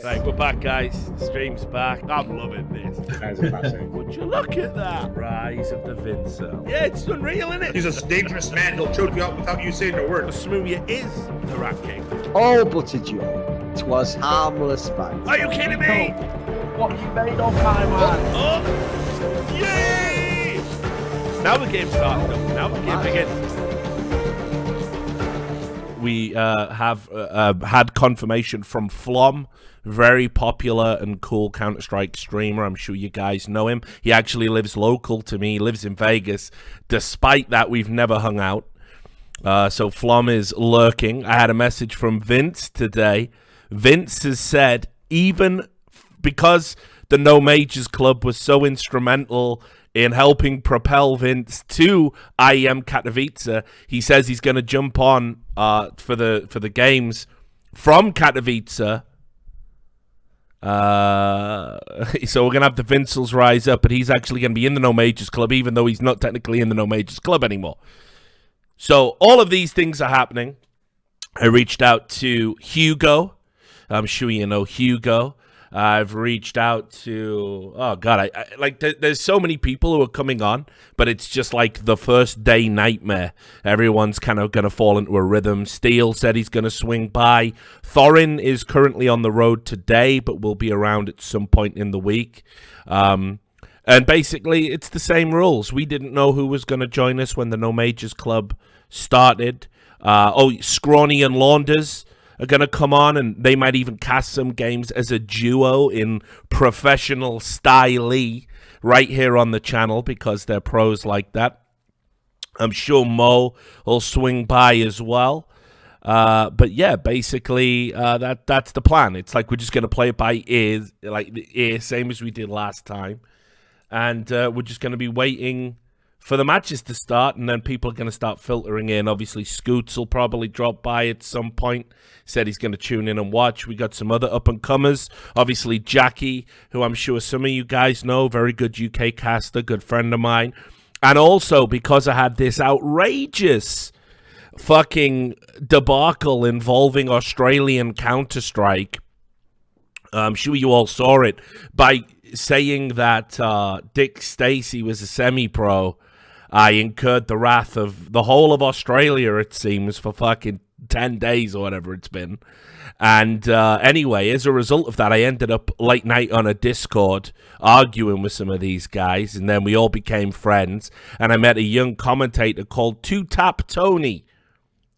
Right, we're back, guys. The stream's back. I'm loving this. That's a classic. Would you look at that? Rise of the Vici. Yeah, it's unreal, isn't it? He's a dangerous man. He'll choke you out without you saying a word. Smoothie is the Rat King. All but a joke. 'Twas harmless banter. Are you kidding me? What you made of my man? Oh! Yay! Now the game's starting up. Now the game begins. We have had confirmation from fl0m, very popular and cool Counter-Strike streamer. I'm sure you guys know him. He actually lives local to me. He lives in Vegas. Despite that, we've never hung out. So fl0m is lurking. I had a message from Vince today. Vince has said, even because the No Majors Club was so instrumental in helping propel Vince to IEM Katowice, he says he's going to jump on for the games from Katowice. So we're going to have the Vincels rise up, but he's actually going to be in the No Majors Club, even though he's not technically in the No Majors Club anymore. So all of these things are happening. I reached out to Hugo. I'm sure you know Hugo. I've reached out to, oh God, there's so many people who are coming on, but it's just like the first day nightmare. Everyone's kind of going to fall into a rhythm. Steele said he's going to swing by. Thorin is currently on the road today, but will be around at some point in the week. And basically, it's the same rules. We didn't know who was going to join us when the No Majors Club started. Scrawny and Launders are going to come on, and they might even cast some games as a duo in professional style right here on the channel because they're pros like that. I'm sure Mo will swing by as well. But yeah, basically that's the plan. It's like we're just going to play it by ear, same as we did last time. And we're just going to be waiting for the matches to start, and then people are going to start filtering in. Obviously, Scoots will probably drop by at some point. Said he's going to tune in and watch. We got some other up-and-comers. Obviously, Jacky, who I'm sure some of you guys know, very good UK caster, good friend of mine. And also, because I had this outrageous fucking debacle involving Australian Counter-Strike, I'm sure you all saw it, by saying that Dick Stacey was a semi-pro, I incurred the wrath of the whole of Australia, it seems, for fucking 10 days or whatever it's been. And anyway, as a result of that, I ended up late night on a Discord arguing with some of these guys, and then we all became friends. And I met a young commentator called Two Tap Tony,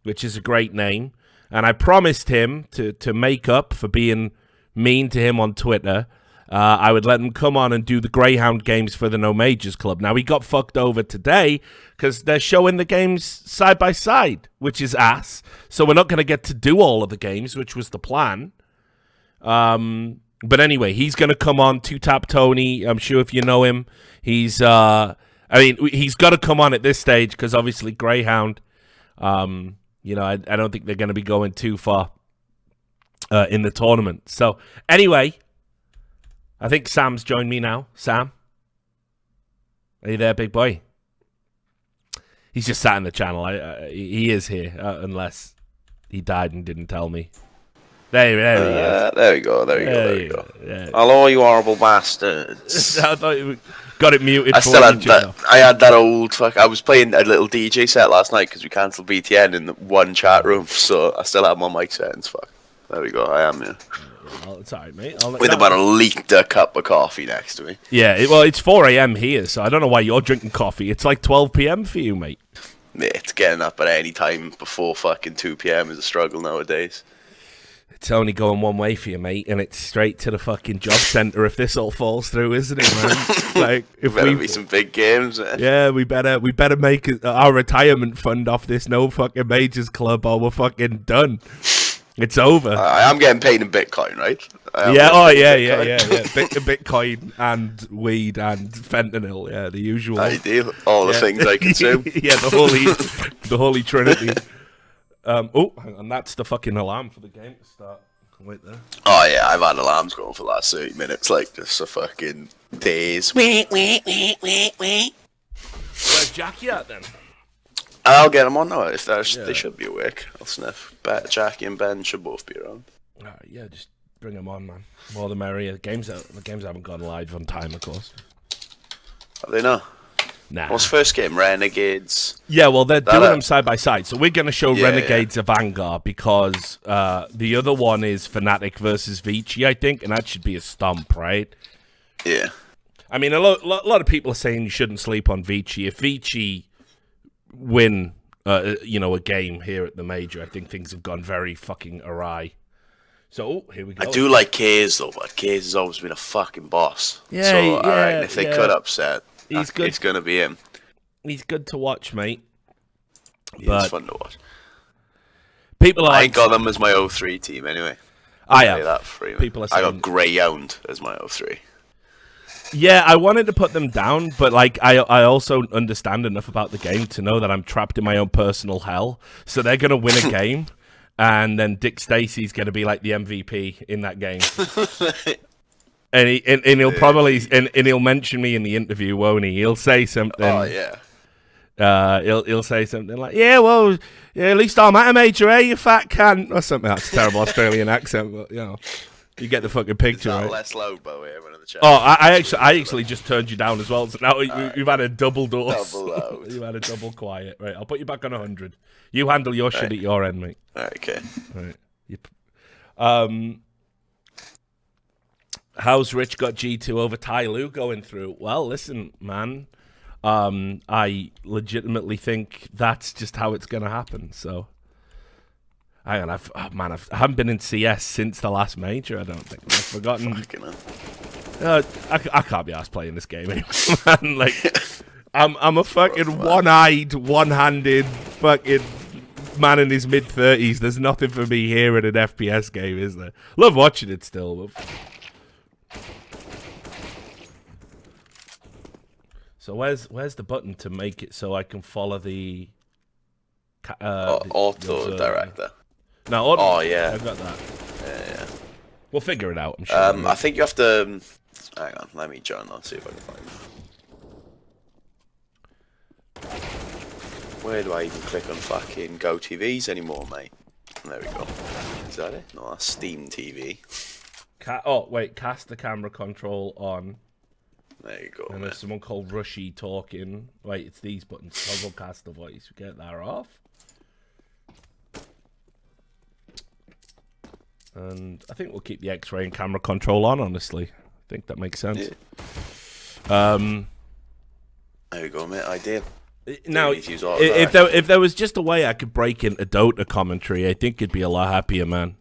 which is a great name. And I promised him to make up for being mean to him on Twitter. I would let him come on and do the Greyhound games for the No Majors Club. Now, he got fucked over today because they're showing the games side by side, which is ass. So we're not going to get to do all of the games, which was the plan. But anyway, he's going to come on, Two Tap Tony. I'm sure if you know him, he's got to come on at this stage because obviously Greyhound, I don't think they're going to be going too far in the tournament. So anyway, I think Sam's joined me now. Sam? Are you there, big boy? He's just sat in the channel. He is here, unless he died and didn't tell me. There he is. There we go. Yeah. Hello, you horrible bastards. I thought you got it muted. I had that old fuck. I was playing a little DJ set last night because we cancelled BTN in the one chat room, so I still have my mic settings. Fuck. There we go. I am here. Well, it's alright, mate. With about a liter cup of coffee next to me. Yeah, it's 4 a.m. here, so I don't know why you're drinking coffee. It's like 12 p.m. for you, mate. Mate, getting up at any time before fucking 2 p.m. is a struggle nowadays. It's only going one way for you, mate, and it's straight to the fucking job centre if this all falls through, isn't it, man? Like, if better be some big games, man. Yeah, we better make our retirement fund off this No Fucking Majors Club, or we're fucking done. It's over. I am getting paid in Bitcoin, right? Yeah. Bitcoin and weed and fentanyl. Yeah, the usual. Ideal. All the things I consume. Yeah, the holy trinity. Hang on, that's the fucking alarm for the game to start. Wait there. Oh yeah, I've had alarms going for the last 30 minutes, like just a fucking days. Where's Jacky at then? I'll get them on now. If they should be awake, I'll sniff. Jacky and Ben should both be around. Yeah, just bring them on, man. More the merrier. The games haven't gone live on time, of course. Have they not? Nah. What's first game? Renegades. Yeah, well, they're doing them side by side. So we're going to show Yeah, Renegades of Vanguard because the other one is Fnatic versus Vici, I think, and that should be a stomp, right? Yeah. I mean, a lot of people are saying you shouldn't sleep on Vici. If Vici win, a game here at the major, I think things have gone very fucking awry. So, here we go. I do like Kays, though, but Kays has always been a fucking boss. Yeah, so, yeah, alright, if they yeah. could upset, He's good. it's going to be him. He's good to watch, mate. He's fun to watch. People are I ain't got them as my 03 team, anyway. I Say have. that free, People are I saying... got Greyhound as my 03. Yeah, I wanted to put them down, but like I also understand enough about the game to know that I'm trapped in my own personal hell. So they're gonna win a game, and then Dick Stacy's gonna be like the MVP in that game. and he'll probably and he'll mention me in the interview, won't he? He'll say something. Oh yeah. He'll say something like, "Yeah, well, yeah, at least I'm at a major, you fat cunt," or something. That's a terrible Australian accent, but you get the fucking picture, right? Less loud, by the way, in the chat. Oh, I actually just turned you down as well. So now you've had a double dose. Double loud. You've had a double quiet. Right, I'll put you back on 100. You handle your shit at your end, mate. Alright, okay. Right. How's Rich got G2 over Ty Lue going through? Well, listen, man. I legitimately think that's just how it's going to happen. So, hang on, I haven't been in CS since the last major. I don't think I've forgotten. I can't be arsed playing this game anymore, man. Like, I'm a fucking one-eyed, one-handed fucking man in his mid-30s. There's nothing for me here in an FPS game, is there? Love watching it still. But... So where's the button to make it so I can follow the auto director? No, auto. Oh yeah, I've got that. Yeah. We'll figure it out. I'm sure. I think you have to. Hang on, let me join on. See if I can find it. Where do I even click on fucking Go TVs anymore, mate? There we go. Is that it? No, that's Steam TV. Cast the camera control on. There you go. And there's someone called Rushy talking. Wait, it's these buttons. Toggle cast the voice. We get that off. And I think we'll keep the X-ray and camera control on, honestly. I think that makes sense. Yeah. There we go, mate. Ideal. Now, if there was just a way I could break into Dota commentary, I think it'd be a lot happier, man.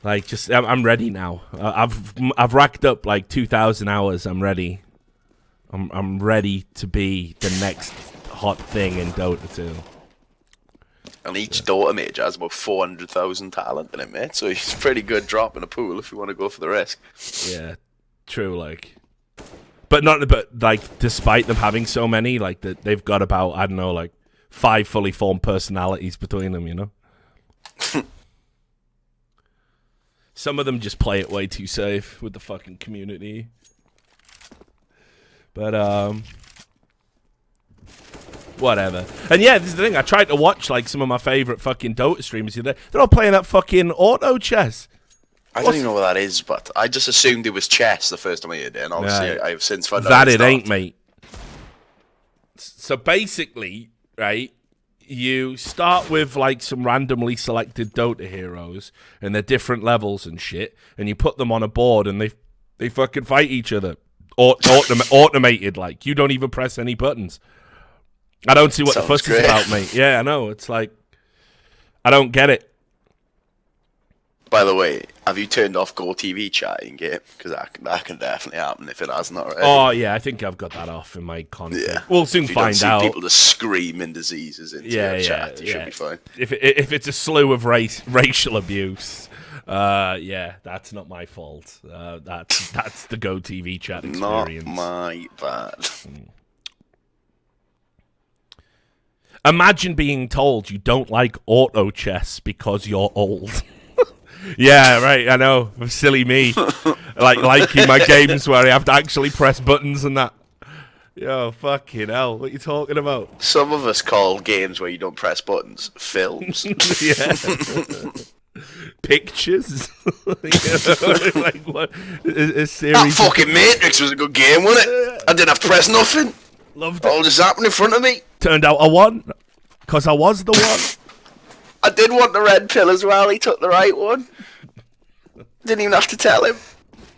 Like, I'm ready now. I've racked up like 2,000 hours. I'm ready. I'm ready to be the next hot thing in Dota 2. And each Dota major has about 400,000 talent in it, mate. So it's pretty good drop in a pool if you want to go for the risk. Yeah, true. Like, but despite them having so many, like they've got about, I don't know, like 5 fully formed personalities between them. You know. Some of them just play it way too safe with the fucking community. But, whatever. And yeah, this is the thing. I tried to watch, like, some of my favorite fucking Dota streamers. They're all playing that fucking auto chess. I don't even know what that is, but I just assumed it was chess the first time I heard it, and obviously I've since found out that it's it not. ain't, mate. So basically, right, you start with like some randomly selected Dota heroes, and they're different levels and shit, and you put them on a board, and they fucking fight each other, automated. Like, you don't even press any buttons. I don't see what the fuss is about, mate. Yeah, I know. It's like, I don't get it. By the way, have you turned off Go TV chat in game? Because that can definitely happen if it hasn't already. Oh yeah, I think I've got that off in my config. Yeah. We'll soon find out. People just screaming diseases into your chat. It should be fine. If it's a slew of racial abuse, yeah, that's not my fault. That's the Go TV chat experience. Not my bad. Imagine being told you don't like auto chess because you're old. Yeah, right, I know. Silly me. Liking my games where I have to actually press buttons and that. Yo, fucking hell. What you talking about? Some of us call games where you don't press buttons films. Yeah. Pictures. Like what? A series. That fucking Matrix was a good game, wasn't it? I didn't have to press nothing. Loved it. All just happened in front of me. Turned out I won. Because I was the one. I did want the red pill as well. He took the right one. Didn't even have to tell him.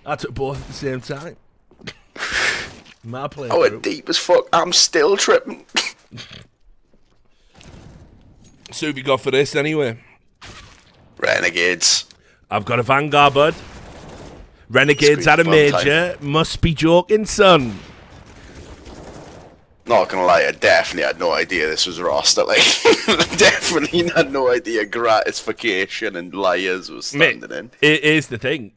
I took both at the same time. My play. I went deep as fuck. I'm still tripping. So have you got for this anyway? Renegades. I've got a Vanguard, bud. Renegades Sweet at a fun major. Must be joking, son. Not gonna lie, I definitely had no idea this was roster. Like, definitely had no idea gratification and liars was standing in. It is the thing.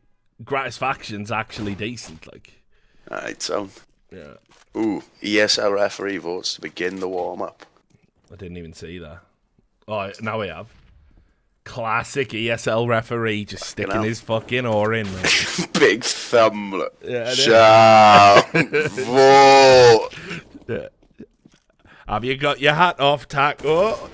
Gratisfaction's actually decent, like. Alright, so. Yeah. Ooh, ESL referee votes to begin the warm up. I didn't even see that. Oh, now we have. Classic ESL referee just sticking his fucking oar in, mate. Big thumb. Look. Yeah, Shout. Vote. Yeah. Have you got your hat off, Taco?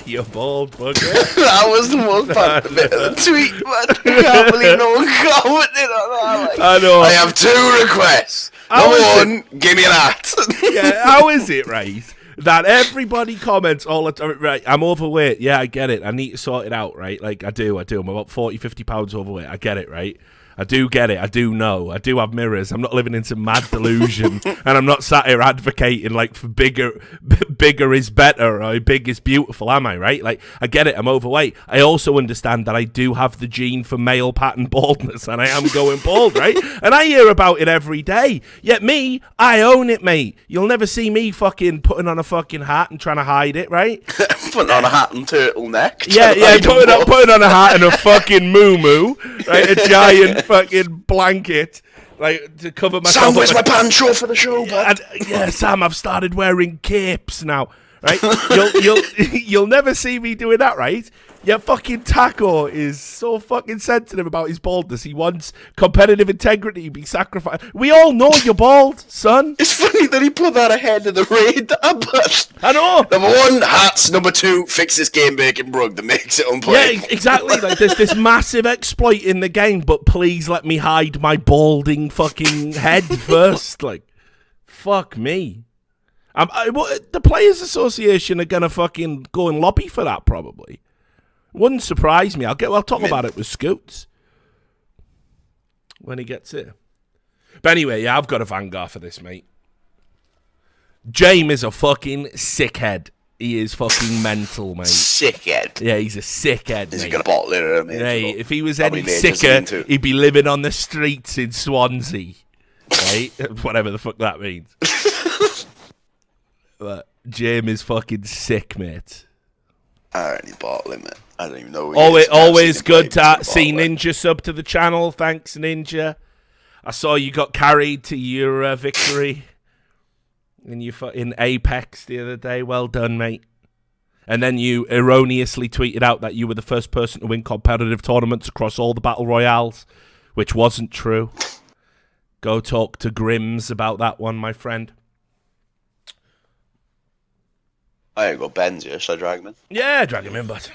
You bald bugger. That was the most fun bit of the tweet, man. I can't believe no one commented on that. Like, I know. I have 2 requests. How Number is one, give me an hat. Yeah, how is it, right? That everybody comments all the time, right? I'm overweight. Yeah, I get it. I need to sort it out, right? Like, I do. I'm about 40, 50 pounds overweight. I get it, right? I do get it. I do know. I do have mirrors. I'm not living in some mad delusion, and I'm not sat here advocating like for bigger is better or big is beautiful. Am I right? Like I get it. I'm overweight. I also understand that I do have the gene for male pattern baldness, and I am going bald, right? And I hear about it every day. Yet me, I own it, mate. You'll never see me fucking putting on a fucking hat and trying to hide it, right? Putting on a hat and turtleneck. Yeah, putting on a hat and a fucking moo-moo, right? A giant fucking blanket, like to cover myself. Sam, where's my pancho for the show, bud? Yeah, Sam, I've started wearing capes now, right? You'll never see me doing that, right? Yeah, fucking Taco is so fucking sensitive about his baldness. He wants competitive integrity to be sacrificed. We all know you're bald, son. It's funny that he put that ahead of the raid, but I know. Number 1, hats. Number 2, fix this game bacon brug that makes it unplayable. Yeah, exactly. Like there's this massive exploit in the game, but please let me hide my balding fucking head first. Like, fuck me. The Players Association are gonna fucking go and lobby for that probably. Wouldn't surprise me. I'll talk about it with Scoots when he gets here. But anyway, yeah, I've got a Vanguard for this, mate. James is a fucking sickhead. He is fucking mental, mate. Sickhead. Yeah, he's a sickhead, Is mate. he got a bottle in him? Hey, if he was any sicker, he'd be living on the streets in Swansea. Right? Whatever the fuck that means. But James is fucking sick, mate. Alright, he's bottle limit. I don't even know. Always good to see Ninja sub to the channel. Thanks, Ninja. I saw you got carried to your victory in Apex the other day. Well done, mate. And then you erroneously tweeted out that you were the first person to win competitive tournaments across all the battle royales, which wasn't true. Go talk to Grims about that one, my friend. I got Ben's here. Should I drag him in? Yeah, drag him in, bud.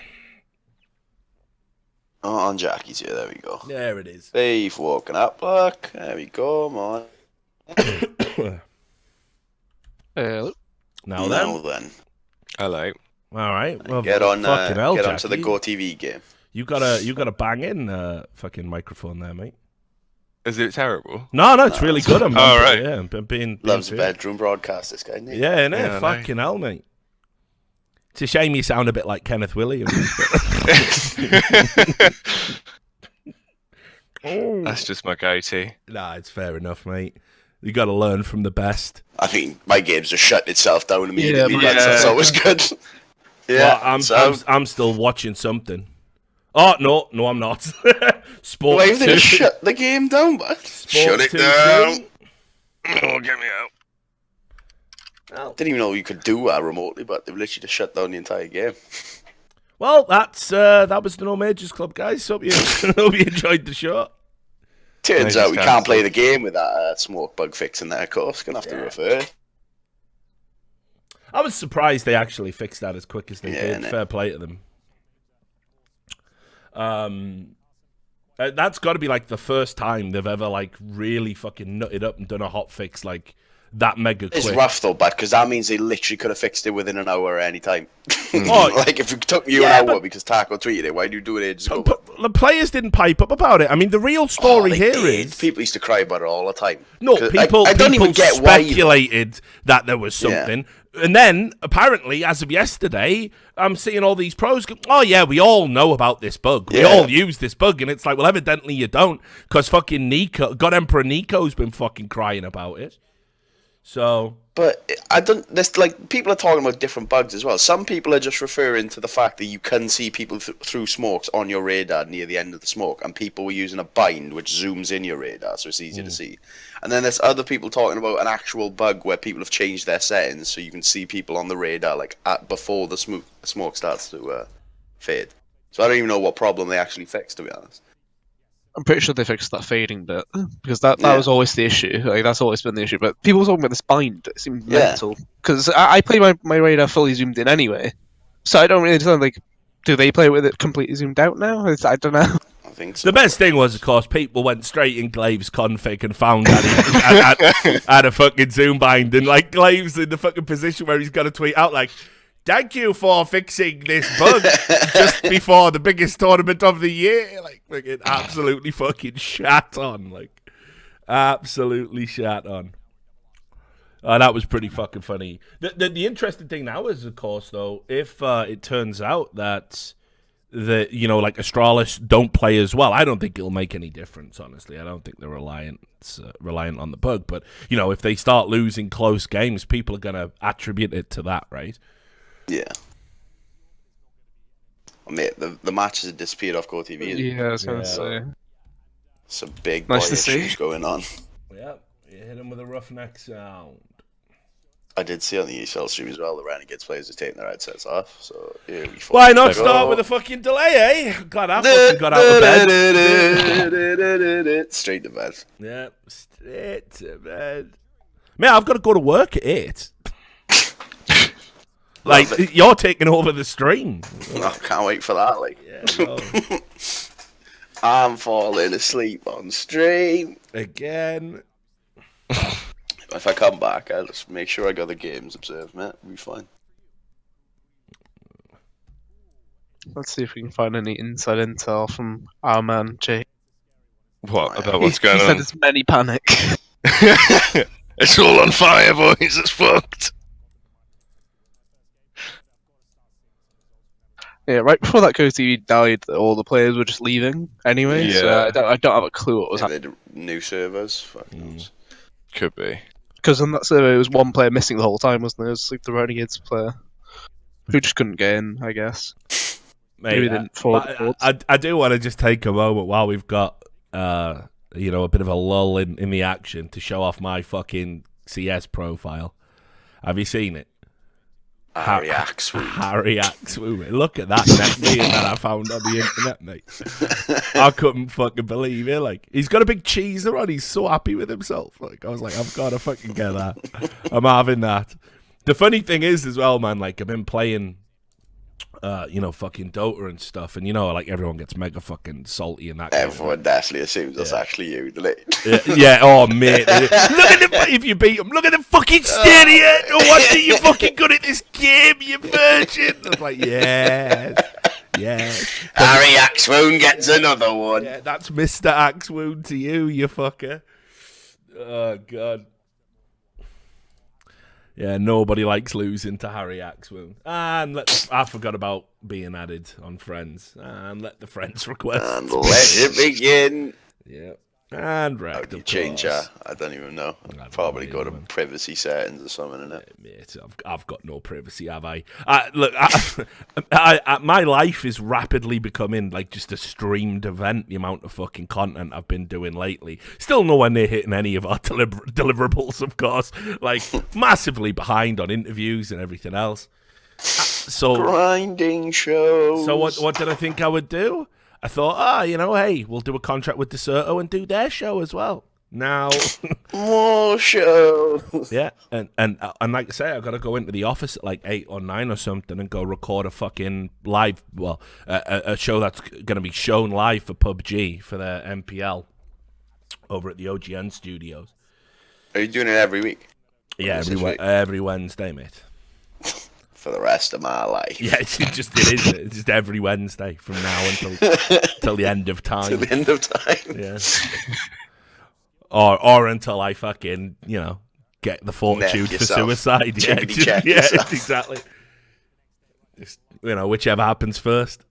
Oh, on Jacky's here. There we go. There it is. Safe walking up. Look. There we go, man. Hello. Now then. Hello. All right. Well, Get on. fucking hell, get onto the Jacky. Go TV game. You gotta bang in fucking microphone there, mate. Is it terrible? No, it's really good. I'm right. Yeah, I'm being Loves a fair. bedroom broadcast. This guy. Isn't he? Yeah, no, Yeah, I know. fucking hell, mate. It's a shame you sound a bit like Kenneth Williams. Oh. That's just my go-to. Nah, it's fair enough, mate. You got to learn from the best. I think my game's just shut itself down immediately. Yeah, That's always good. Yeah. Well, I'm still watching something. Oh no, I'm not. Sport. Why have they 2. just shut the game down, bud? Shut it 2. down. Oh, get me out. Didn't even know you could do that remotely, but they've literally just shut down the entire game. Well, that was the No Majors Club, guys. Hope you enjoyed the show. Turns Nice out we guys. can't play the game with that smoke bug fix in there, of course. Gonna have to refer. I was surprised they actually fixed that as quick as they did. innit? Fair play to them. That's got to be like the first time they've ever like really fucking nutted up and done a hot fix like that mega quick. It's rough though, but because that means they literally could have fixed it within an hour at any time. Oh, Like if it took you an hour because Taco tweeted it, why do you do it ages ago? But the players didn't pipe up about it. I mean, the real story They here did. is people used to cry about it all the time. no, 'Cause people. I don't people even get why. speculated that there was something, and then apparently, as of yesterday, I'm seeing all these pros go, "Oh yeah, we all know about this bug. We Yeah. all use this bug," and it's like, well, evidently you don't, because fucking Nico, God Emperor Nico's been fucking crying about it. So. But I don't. There's like people are talking about different bugs as well. Some people are just referring to the fact that you can see people through smokes on your radar near the end of the smoke, and people were using a bind which zooms in your radar, so it's easier to see. And then there's other people talking about an actual bug where people have changed their settings so you can see people on the radar like before the smoke starts to fade. So I don't even know what problem they actually fixed, to be honest. I'm pretty sure they fixed that fading bit because that was always the issue. Like that's always been the issue. But people were talking about this bind. It seemed mental because I play my radar fully zoomed in anyway, so I don't really understand. Like, do they play with it completely zoomed out now? I don't know. I think so. The best thing was, of course, people went straight in Glave's config and found that he had a fucking zoom bind, and like Glave's in the fucking position where he's got to tweet out like, "Thank you for fixing this bug just before the biggest tournament of the year." Like it absolutely fucking shat on. Like, absolutely shat on. That was pretty fucking funny. The interesting thing now is, of course, though, if it turns out that like Astralis don't play as well, I don't think it'll make any difference, honestly. I don't think they're reliant on the bug. But, if they start losing close games, people are going to attribute it to that, right? Yeah. I mean, the matches have disappeared off Go TV. Yeah, I was gonna say. Some big Nice boy to see. issues going on. Yeah, you hit him with a roughneck sound. I did see on the ESL stream as well, the Renegades players are taking their headsets off, so here we Why not go. start with a fucking delay, eh? Glad I fucking got out of bed. Straight to bed. Yeah, straight to bed. Man, I've got to go to work at 8. Like, you're taking over the stream. I can't wait for that, like. Yeah, well, I'm falling asleep on stream. again. If I come back, I'll just make sure I got the games observed, mate. We'll be fine. Let's see if we can find any inside intel from our man Jay. What about what's going He said on? it's many panic. It's all on fire, boys. It's fucked. Yeah, right before that GoTV died, all the players were just leaving anyway. So Yeah. I don't have a clue what was Yeah, happening. they do new servers. Fuck knows. Could be. Because on that server, it was one player missing the whole time, wasn't there? It was like the Renegades player who just couldn't get in, I guess. Maybe they didn't forward the ports. I do want to just take a moment while we've got a bit of a lull in the action to show off my fucking CS profile. Have you seen it? Harry Axwood. Harry Axwood. Look at that net meme that I found on the internet, mate. I couldn't fucking believe it. Like, he's got a big cheeser on. He's so happy with himself. Like, I was like, I've got to fucking get that. I'm having that. The funny thing is, as well, man, like, I've been playing, fucking Dota and stuff, and, like, everyone gets mega fucking salty in that game. Everyone definitely assumes that's actually you, doesn't it? Yeah, oh, mate. Look at the, if you beat him, look at the fucking stadia. No wonder you're fucking good at this game, you virgin. I was like, yes. Harry Axwood gets another one. Yeah, that's Mr. Axwood to you, you fucker. Oh, God. Yeah, nobody likes losing to Harry Axwood. And I forgot about being added on Friends. And let the friends request. And let it begin. Yeah. And How wrecked, do you of change course. that? I don't even know. don't Probably know go to either, man. privacy settings or something, innit? Mate, I've got no privacy, have I? Look, my life is rapidly becoming like just a streamed event. The amount of fucking content I've been doing lately, still nowhere near hitting any of our deliverables, of course. Like massively behind on interviews and everything else. So Grinding shows. So what did I think I would do? I thought, hey, we'll do a contract with DeSerto and do their show as well. Now, More shows. yeah, and like I say, I got to go into the office at like 8 or 9 or something and go record a fucking live, a show that's going to be shown live for PUBG for their MPL over at the OGN studios. Are you doing it every week? Yeah, This week? every Wednesday, mate. For the rest of my life. Yeah, it is. It's just every Wednesday from now until the end of time. To the end of time. Yeah. Or until I fucking, get the fortitude for suicide. Check Yeah, yourself. exactly. Just, whichever happens first,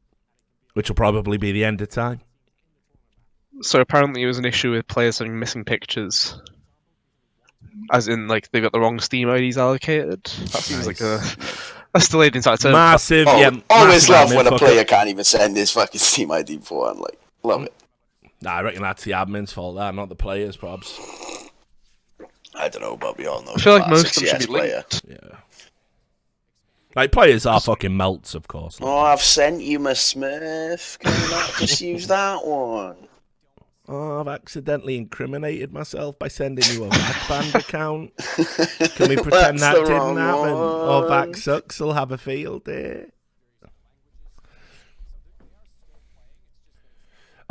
which will probably be the end of time. So apparently, it was an issue with players having missing pictures, as in like they got the wrong Steam IDs allocated. That seems like that's delayed inside term. Massive. Always massive love when a admin player fucker. can't even send his fucking Steam ID before. I'm like, love it. Nah, I reckon that's the admin's fault. That, not the players, probs. I don't know, but we all know. I feel like most classic of them should CS be player. linked. Yeah. Like players are fucking melts, of course. Oh, I've sent you my Smith. Can you not just use that one? Oh, I've accidentally incriminated myself by sending you a Vac account. Can we pretend That's that the didn't wrong happen? Or one. Vac sucks will have a field day.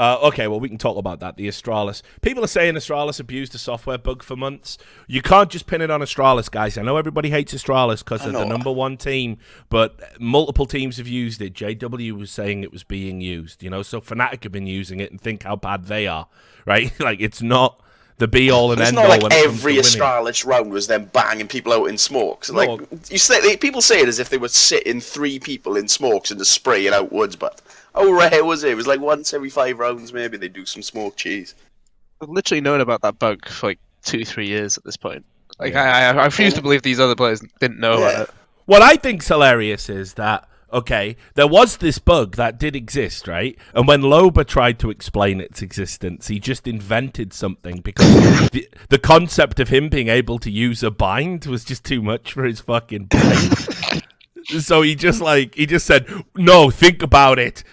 Okay, well, we can talk about that. The Astralis. People are saying Astralis abused a software bug for months. You can't just pin it on Astralis, guys. I know everybody hates Astralis because they're the number one team, but multiple teams have used it. JW was saying it was being used, so Fnatic have been using it and think how bad they are, right? Like, it's not the be-all and It's end-all. not like when it comes every to winning. Astralis round was them banging people out in smokes. Like people say it as if they were sitting 3 people in smokes and just spraying outwards, but how rare was it? It was like once every 5 rounds maybe they do some smoke cheese. I've literally known about that bug for like 2-3 years at this point. Like I refuse to believe these other players didn't know about it. What I think's hilarious is that, okay, there was this bug that did exist, right? And when Loba tried to explain its existence, he just invented something because the concept of him being able to use a bind was just too much for his fucking brain. So he just said, no, think about it.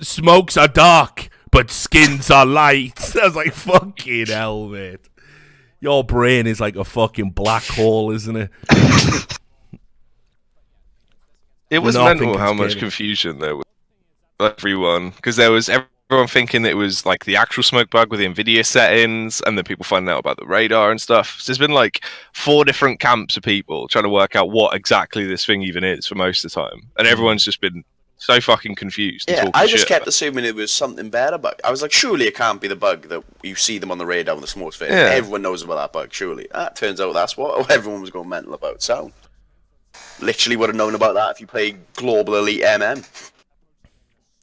Smokes are dark, but skins are light. I was like, fucking hell, mate. Your brain is like a fucking black hole, isn't it? It was Nothing mental how can much scare me. confusion there was with everyone, because there was everyone thinking it was like the actual smoke bug with the Nvidia settings, and then people finding out about the radar and stuff. So there's been like 4 different camps of people trying to work out what exactly this thing even is for most of the time, and everyone's just been so fucking confused. and Yeah, talking I just shit kept about assuming it was something bad about it. I was like, surely it can't be the bug that you see them on the radar when the smoke's fading. Yeah. Everyone knows about that bug, surely. Turns out that's what everyone was going mental about. So, literally would have known about that if you played Global Elite MM.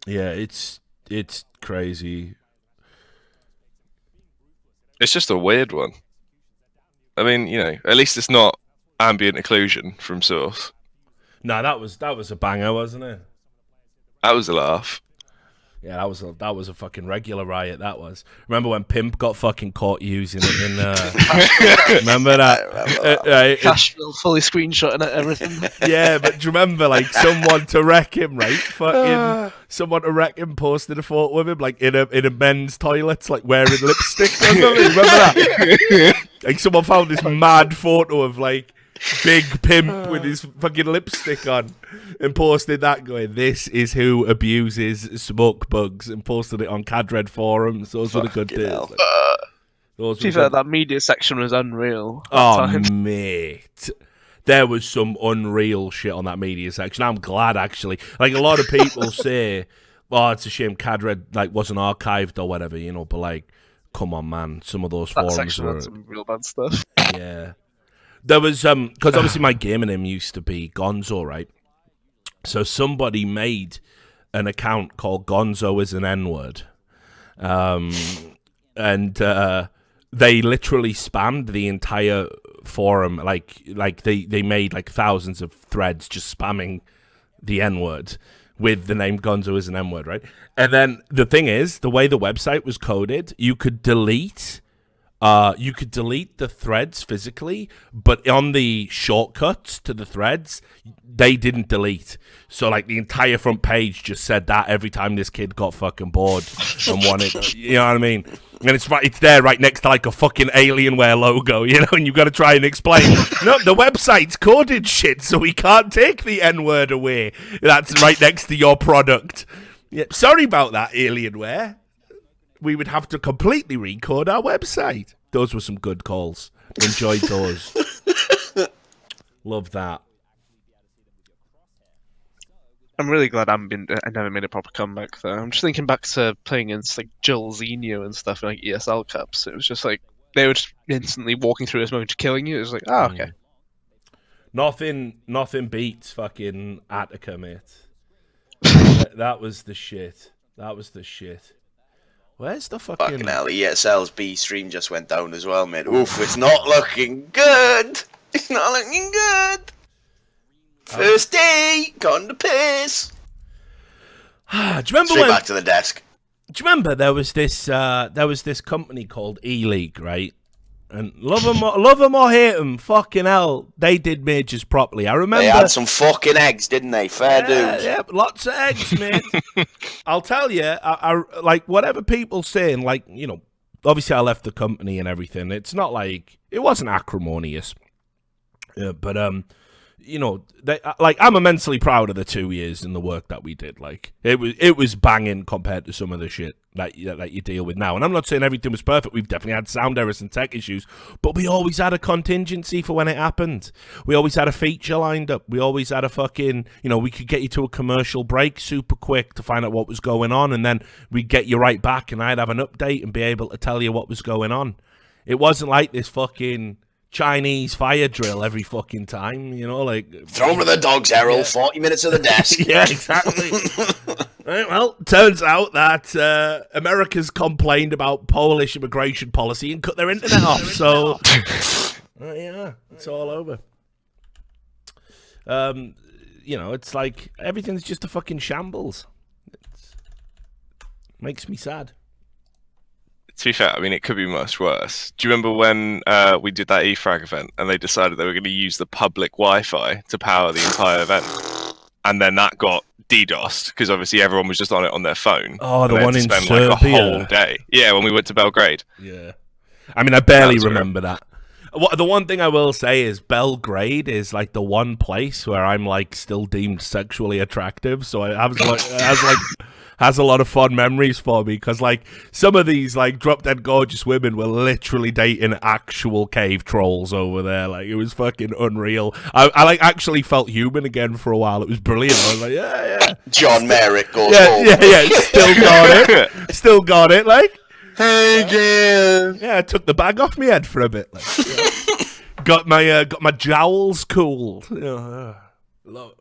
Yeah, it's crazy. It's just a weird one. I mean, at least it's not ambient occlusion from source. No, that was a banger, wasn't it? That was a laugh. Yeah, that was a fucking regular riot. That was. Remember when Pimp got fucking caught using it in? Remember that? Cashville fully screenshotting it, everything. Yeah, but do you remember, like, someone to wreck him, right? Fucking someone to wreck him posted a photo of him, like, in a men's toilets, like, wearing lipstick or something. Remember that? Like, someone found this mad photo of, like, Big Pimp with his fucking lipstick on and posted that going, this is who abuses smoke bugs, and posted it on Cadred forums. Those were the good days. hell. Those To be were fair, good- that media section was unreal. Oh, At times. mate. There was some unreal shit on that media section. I'm glad, actually. Like, a lot of people say, oh, it's a shame Cadred, like, wasn't archived or whatever, but, like, come on, man. Some of those That forums section were... had some real bad stuff. Yeah. There was, because obviously my gaming name used to be Gonzo, right? So somebody made an account called Gonzo is an N-word. And they literally spammed the entire forum. Like they made like thousands of threads just spamming the N-word with the name Gonzo is an N-word, right? And then the thing is, the way the website was coded, you could delete you could delete the threads physically, but on the shortcuts to the threads, they didn't delete. So, like, the entire front page just said that every time this kid got fucking bored and wanted, you know what I mean? And it's there right next to, like, a fucking Alienware logo, you know, and you've got to try and explain, no, the website's coded shit, so we can't take the N-word away. That's right next to your product. Yeah, sorry about that, Alienware. We would have to completely recode our website. Those were some good calls. Enjoyed those. Love that. I'm really glad I never made a proper comeback though. I'm just thinking back to playing against like Jill Xenio and stuff in like ESL Cups. It was just like they were just instantly walking through this moment killing you. It was like, oh okay. Nothing beats fucking Attica, mate. That was the shit. That was the shit. Where's the fucking hell, ESL's B stream just went down as well, mate. Oof, it's not looking good. It's not looking good. First day, gone to piss. Do you remember Straight back to the desk. Do you remember there was this company called E-League, right? And love them or hate them, fucking hell, they did majors properly. I remember they had some fucking eggs, didn't they? Fair dues. Yeah, lots of eggs, mate. I'll tell you, I like whatever people saying, like, you know, obviously I left the company and everything. It's not like it wasn't acrimonious, but you know, I'm immensely proud of the 2 years and the work that we did. Like, it was banging compared to some of the shit that you deal with now. And I'm not saying everything was perfect. We've definitely had sound errors and tech issues, but we always had a contingency for when it happened. We always had a feature lined up. We always had a fucking, you know, we could get you to a commercial break super quick to find out what was going on, and then we'd get you right back, and I'd have an update and be able to tell you what was going on. It wasn't like this fucking Chinese fire drill every fucking time, you know, like throw to the dogs, Errol. Yeah. 40 minutes of the desk. Yeah, exactly. Right, well, turns out that America's complained about Polish immigration policy and cut their internet off. So, yeah, it's all over. You know, it's like everything's just a fucking shambles. It makes me sad. To be fair, I mean, it could be much worse. Do you remember when we did that eFrag event and they decided they were going to use the public Wi-Fi to power the entire event? And then that got DDoSed because obviously everyone was just on it on their phone. Oh, the one in Serbia. Like a whole day. Yeah, when we went to Belgrade. Yeah. I mean, I barely remember that. The one thing I will say is Belgrade is like the one place where I'm like still deemed sexually attractive. So it has a lot of fond memories for me because like some of these like drop dead gorgeous women were literally dating actual cave trolls over there. Like it was fucking unreal. I like actually felt human again for a while. It was brilliant. I was like, yeah. John Merrick goes home. Yeah. Still got it. Still got it. Like, hey, Dan. Yeah, I took the bag off my head for a bit. Like, got my jowls cooled. Love it.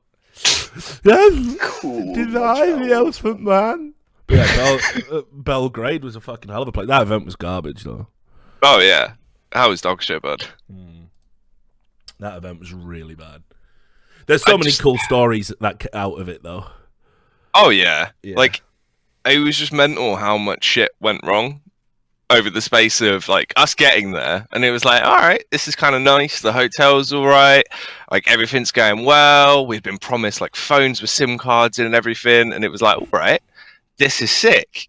Yes, cool. Deny the elephant man. But yeah, Belgrade was a fucking hell of a place. That event was garbage, though. Oh yeah, that was dog shit, bud. That event was really bad. There's so many cool stories that out of it, though. Oh yeah, like it was just mental how much shit went wrong over the space of like us getting there, and it was like, all right, this is kind of nice. The hotel's all right, like everything's going well. We've been promised like phones with SIM cards in and everything, and it was like, all right, this is sick.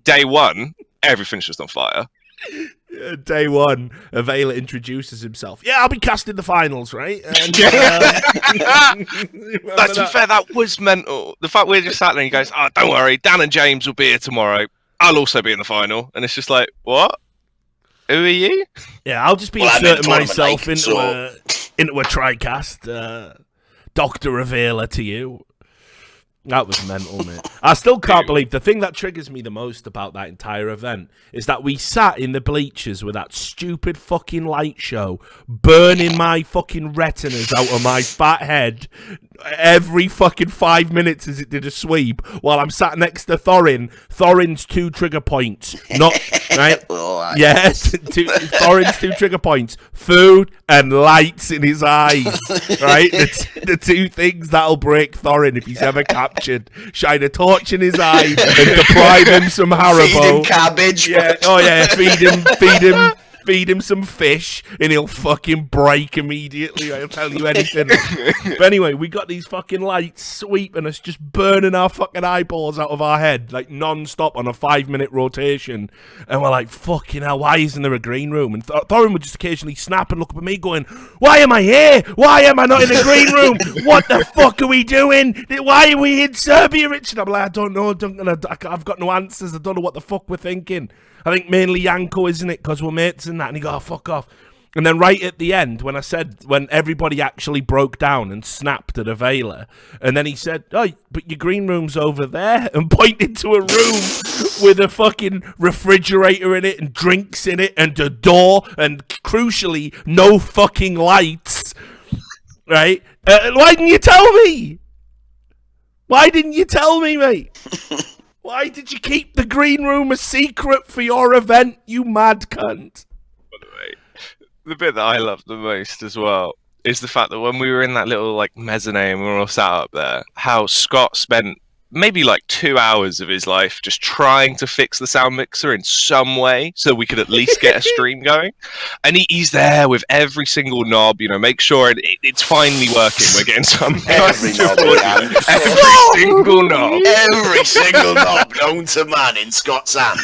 Day one, everything's just on fire. Day one, Avela introduces himself. Yeah, I'll be casting the finals, right? And, to be fair, that was mental. The fact we're just sat there and he goes, oh, don't worry, Dan and James will be here tomorrow. I'll also be in the final. And it's just like, what? Who are you? Yeah, I'll just be inserting myself into a TriCast. Dr. Avela to you. That was mental, mate. I still can't believe the thing that triggers me the most about that entire event is that we sat in the bleachers with that stupid fucking light show burning my fucking retinas out of my fat head every fucking 5 minutes as it did a sweep while I'm sat next to Thorin. Thorin's 2 trigger points. Not, right? Yes, Thorin's 2 trigger points. Food and lights in his eyes, right? The 2 things that'll break Thorin if he's ever captured. Shine a torch in his eye and deprive him some Haribo. Feed him cabbage. Yeah. Oh yeah. Feed him feed him some fish, and he'll fucking break immediately. I'll tell you anything. But anyway, we got these fucking lights sweeping us, just burning our fucking eyeballs out of our head, like non-stop on a 5-minute rotation. And we're like, fucking hell, why isn't there a green room? And Thorin would just occasionally snap and look up at me going, why am I here? Why am I not in the green room? What the fuck are we doing? Why are we in Serbia, Richard? I'm like, I don't know. I've got no answers. I don't know what the fuck we're thinking. I think mainly Yanko, isn't it? Because we're mates and that. And he go, oh, fuck off. And then right at the end, when everybody actually broke down and snapped at a Veiler, and then he said, oh, but your green room's over there, and pointed to a room with a fucking refrigerator in it and drinks in it and a door and, crucially, no fucking lights. Right? Why didn't you tell me? Why didn't you tell me, mate? Why did you keep the green room a secret for your event, you mad cunt? The bit that I love the most as well is the fact that when we were in that little like mezzanine, we were all sat up there, how Scott spent maybe like 2 hours of his life just trying to fix the sound mixer in some way so we could at least get a stream going. And he's there with every single knob, you know, make sure it's finally working. We're getting some Every knob, every single knob. Every single knob known to man in Scott's hand.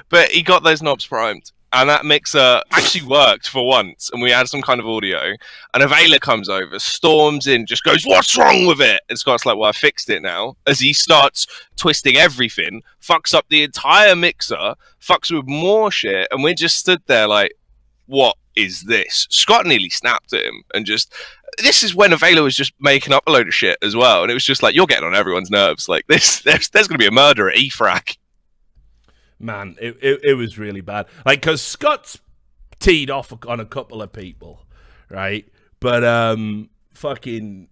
But he got those knobs primed. And that mixer actually worked for once, and we had some kind of audio. And a Veiler comes over, storms in, just goes, "What's wrong with it?" And Scott's like, "Well, I fixed it now." As he starts twisting everything, fucks up the entire mixer, fucks with more shit, and we just stood there like, "What is this?" Scott nearly snapped at him, and just. This is when a Veiler was just making up a load of shit as well, and it was just like, you're getting on everyone's nerves. Like this, there's going to be a murder at EFRAC. Man, it was really bad. Like, because Scott's teed off on a couple of people, right? But, fucking,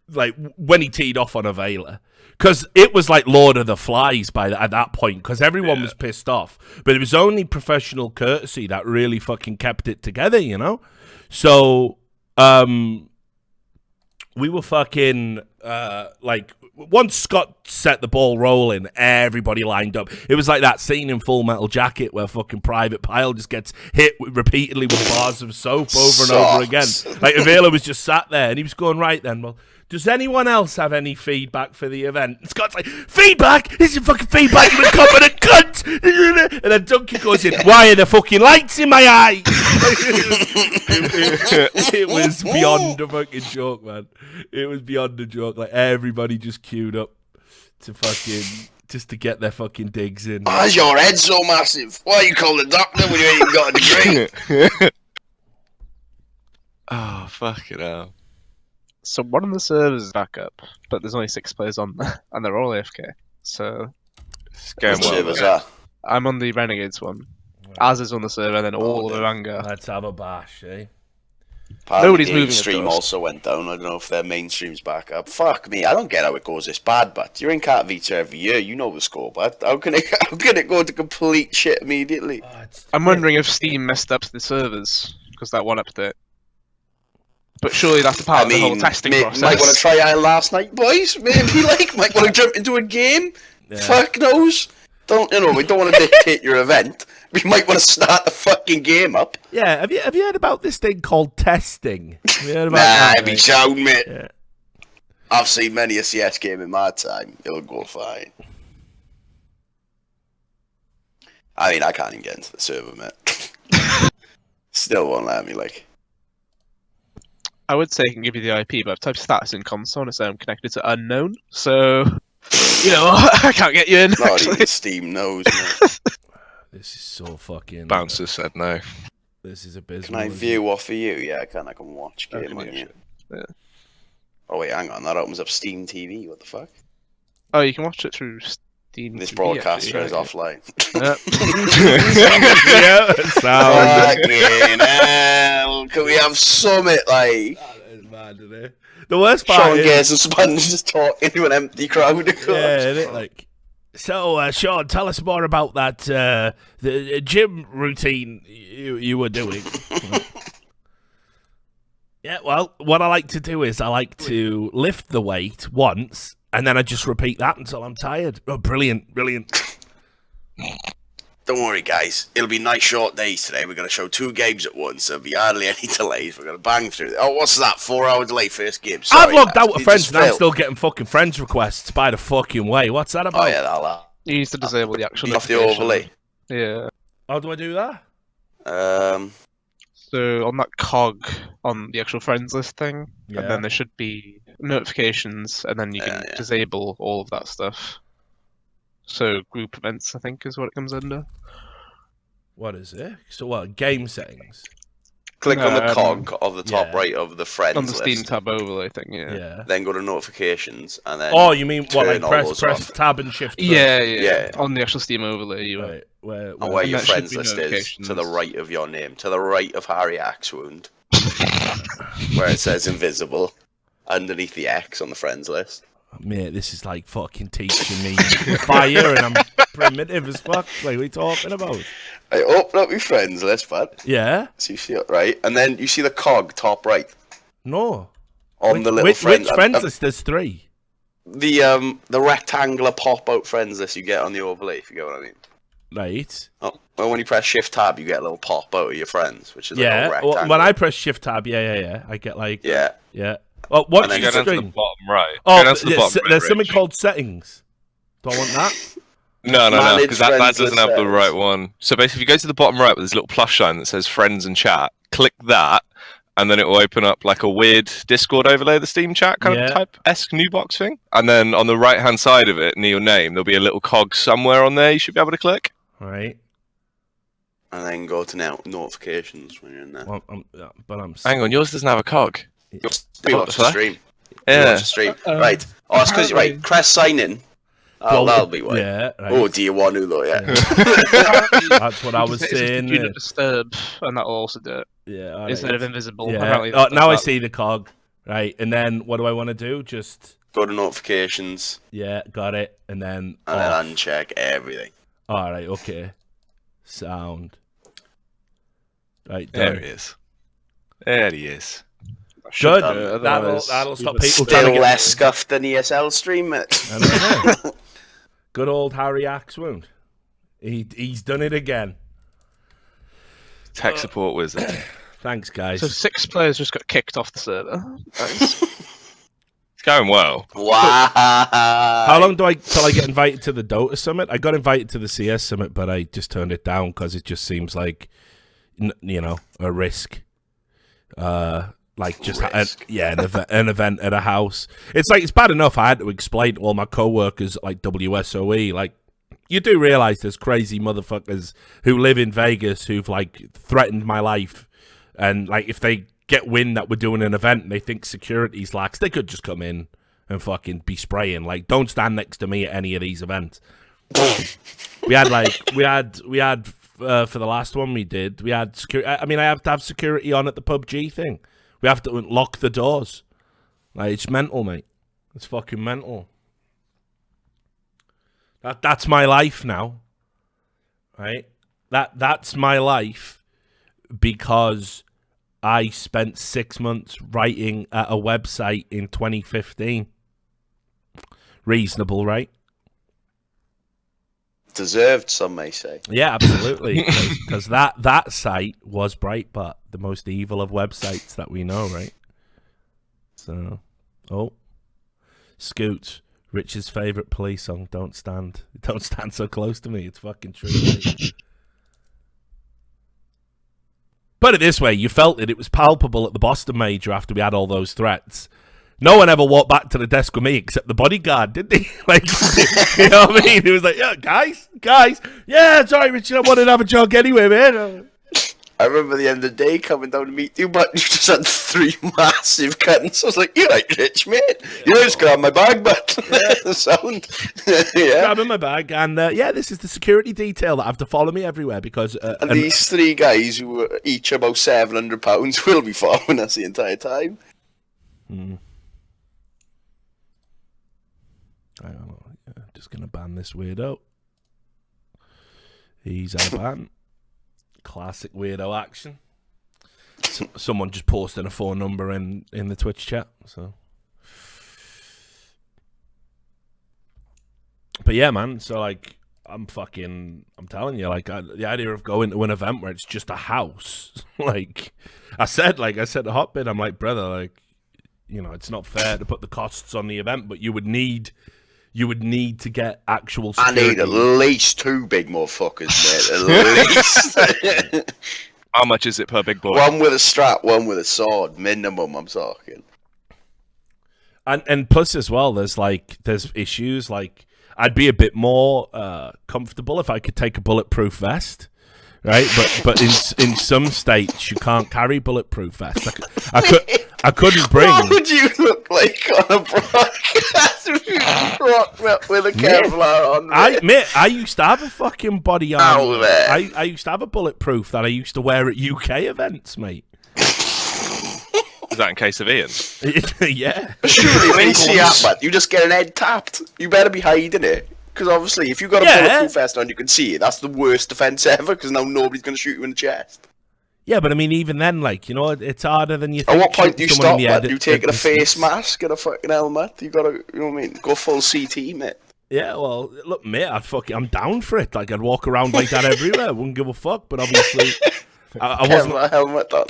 like, when he teed off on a Veiler, because it was like Lord of the Flies at that point, because everyone was pissed off. But it was only professional courtesy that really fucking kept it together, you know? So, we were fucking, like... Once Scott set the ball rolling, everybody lined up. It was like that scene in Full Metal Jacket where fucking Private Pyle just gets hit repeatedly with bars of soap over and over again. Like, Avila was just sat there, and he was going, right then, well, does anyone else have any feedback for the event? And Scott's like, feedback? This is fucking feedback, you incompetent cunt! And then Duncan goes in, why are the fucking lights in my eyes? It was beyond a fucking joke, man. It was beyond a joke. Like, everybody just queued up to fucking, just to get their fucking digs in. Why is your head so massive? Why are you calling the doctor when you ain't even got a degree? Oh, fucking hell. So one of the servers is back up, but there's only 6 players on there, and they're all AFK. So It's going What well, server's man. that? I'm on the Renegades one. Az is on the server, and then all of the Ranga. Let's have a bash, eh? Nobody's moving, of Mainstream course. also went down. I don't know if their mainstream's back up. Fuck me, I don't get how it goes this bad, but you're in Katowice every year. You know the score, but how can it go to complete shit immediately? I'm wondering if Steam messed up the servers because that one update. But surely that's a part of the whole testing process. Might want to try Iron last night, boys. Maybe might want to jump into a game. Yeah. Fuck knows. We don't want to dictate your event. We might want to start the fucking game up. Yeah, have you heard about this thing called testing? Have you heard about Nah, that, it'd be mate? sound, mate. Yeah. I've seen many a CS game in my time. It'll go fine. I mean, I can't even get into the server, mate. Still won't let me, like. I would say I can give you the IP, but I've typed status in console and it's I'm connected to unknown, so you know I can't get you in. Not actually. even Steam knows, mate. This is so fucking... Bouncer said no. This is abysmal. Can I isn't view off of you? Yeah, I can. I can watch I game can on do you. shit. Yeah. Oh wait, hang on. That opens up Steam TV. What the fuck? Oh, you can watch it through Steam. This TV, broadcaster actually. is offline. Yeah. Yeah, sound. Fucking hell. Can we have summit, like... That is mad, isn't it? The worst part Sean is... Gay's and Sponge just talking to an empty crowd. Of course. Yeah, innit? Like... So, Sean, tell us more about that the gym routine you were doing. Yeah, well, what I like to do is I like to lift the weight once, and then I just repeat that until I'm tired. Oh, brilliant, brilliant. Don't worry, guys. It'll be nice short days today. We're going to show 2 games at once. There'll be hardly any delays. We're going to bang through. Oh, what's that? 4-hour delay first game. Sorry, I've logged lads. out with You friends just and I'm failed. still getting fucking friends requests by the fucking way. What's that about? Oh, yeah, that. You need to disable the actual Off the notification. overlay. Yeah. How do I do that? So on that cog on the actual friends list thing, Yeah. and then there should be notifications, and then you can disable all of that stuff. So group events, I think, is what it comes under. What is it? So what? Game settings. Click on the cog of the top right of the friends on the Steam list. tab overlay thing. Yeah. Yeah. Then go to notifications and then. Oh, you mean what? Like turn all those press off. tab and shift. Yeah. On the actual Steam overlay, you Right. Where And where your that should friends be list is, notifications. to the right of your name, to the right of Harry Axewound, where it says invisible, underneath the X on the friends list. Mate, this is like fucking teaching me fire, and I'm primitive as fuck. Like, what are you talking about? I open up your friends list, bud. Yeah. So you see it right, and then you see the cog top right No. on the little friend. Which friends list? There's 3. The rectangular pop out friends list you get on the overlay, if you get what I mean. Right. Oh, well, when you press Shift Tab, you get a little pop out of your friends, which is like a Yeah. rectangle. Well, when I press shift tab, yeah, I get like. Yeah. Yeah. Well, what And then You go down to the screen? bottom right. Oh, Go down to the bottom right, there's something Rich. called settings. Do I want that? No, Manage because that friends doesn't list have the settings. right one. So basically, if you go to the bottom right, where there's a little plus sign that says friends and chat, click that, and then it will open up like a weird Discord overlay of the Steam chat kind Yeah. of type-esque new box thing. And then on the right-hand side of it, near your name, there'll be a little cog somewhere on there you should be able to click. Right. And then go to notifications when you're in there. Well, I'm. Hang on, yours doesn't have a cog. You watch the What? stream. You Yeah. watch the stream. Right. Oh, it's because, right, press sign in. Oh, that'll be why. Yeah. Right. Oh, do you want to, though? Yeah. That's what I was saying. Do not disturb, and that will also do it Yeah. all instead right. of invisible. Yeah. Apparently Oh, that now I does that. see the cog. Right. And then what do I want to do? Just. Go to notifications Yeah. Got it. And then. and then uncheck everything. All right. Okay. Sound. Right. There Done. he is. There he is. Good. Otherwise, That'll we stop would people still trying to Still get. less scuffed than ESL stream, mate. I don't know. Good old Harry Axewound. He's done it again. Tech support wizard. Thanks, guys. So 6 players just got kicked off the server. Nice. It's going well. Wow. How long do till I get invited to the Dota Summit? I got invited to the CS Summit, but I just turned it down because it just seems like, a risk. Like just an event at a house. It's like it's bad enough I had to explain to all my coworkers like WSOE. Like you do realize there's crazy motherfuckers who live in Vegas who've like threatened my life, and like if they get wind that we're doing an event and they think security's lax, they could just come in and fucking be spraying. Like, don't stand next to me at any of these events. we had for the last one we did, we had security. I mean, I have to have security on at the PUBG thing. We have to lock the doors. Like, it's mental, mate. It's fucking mental. That's my life now, right? That's my life because I spent 6 months writing at a website in 2015. Reasonable, right? Deserved, some may say. Yeah, absolutely. Because that site was Breitbart, the most evil of websites that we know, right? So, Scoots, Rich's favourite police song, Don't Stand So Close to Me. It's fucking true, mate. Put it this way, you felt it. It was palpable at the Boston Major after we had all those threats. No one ever walked back to the desk with me except the bodyguard, did they? Like, you know what I mean? It was like, yeah, guys, yeah, sorry, Richard, I wanted to have a jog anyway, man. I remember the end of the day coming down to meet you, but you just had 3 massive cuttings. I was like, you're right, Rich, mate. You just grab my bag, but the sound. Yeah. Grabbing my bag, and this is the security detail that have to follow me everywhere because. And these 3 guys who were each about £700 will be following us the entire time. I don't know. Yeah, just gonna ban this weirdo. He's out of ban. Classic weirdo action. Someone just posted a phone number in the Twitch chat. So, but yeah, man. So like, I'm telling you, like the idea of going to an event where it's just a house, like I said to Hotbit, I'm like, brother, like, you know, it's not fair to put the costs on the event, but you would need to get actual security. I need at least 2 big motherfuckers, mate. At least. How much is it per big boy? One with a strap, one with a sword, minimum. I'm talking. And plus as well, there's issues like I'd be a bit more comfortable if I could take a bulletproof vest. Right, but in some states you can't carry bulletproof vests. I couldn't bring. What would you look like on a broadcast if you rocked up with a Kevlar on? I used to have a fucking body armor. Oh, man. I used to have a bulletproof that I used to wear at UK events, mate. Is that in case of Ian? Yeah. Surely when you see that, man, you just get an head tapped. You better be hiding it. Because obviously, if you've got a bulletproof vest on, you can see it. That's the worst defense ever, because now nobody's going to shoot you in the chest. Yeah, but I mean, even then, like, you know, it's harder than you think. At what point do you stop, man? You take a face mask and a fucking helmet. You gotta, you know what I mean? Go full CT, mate. Yeah, well, look, mate, I'm down for it. Like, I'd walk around like that everywhere. Wouldn't give a fuck, but obviously... I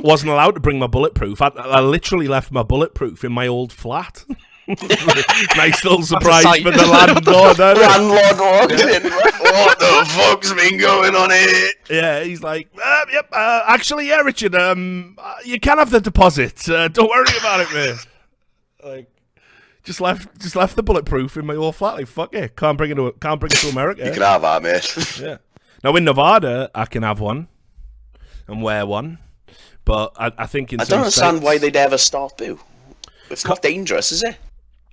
wasn't allowed to bring my bulletproof. I literally left my bulletproof in my old flat. Nice little surprise for the landlord. Landlord walks in. What the fuck's been going on here? Yeah, he's like, yep. Actually, yeah, Richard. You can have the deposit. Don't worry about it, mate. Like, just left the bulletproof in my old flat. Like, fuck it. Can't bring it to America. You can have that, mate. Yeah. Now in Nevada, I can have one and wear one, but I think I don't understand why they'd ever stop you. It's not dangerous, is it?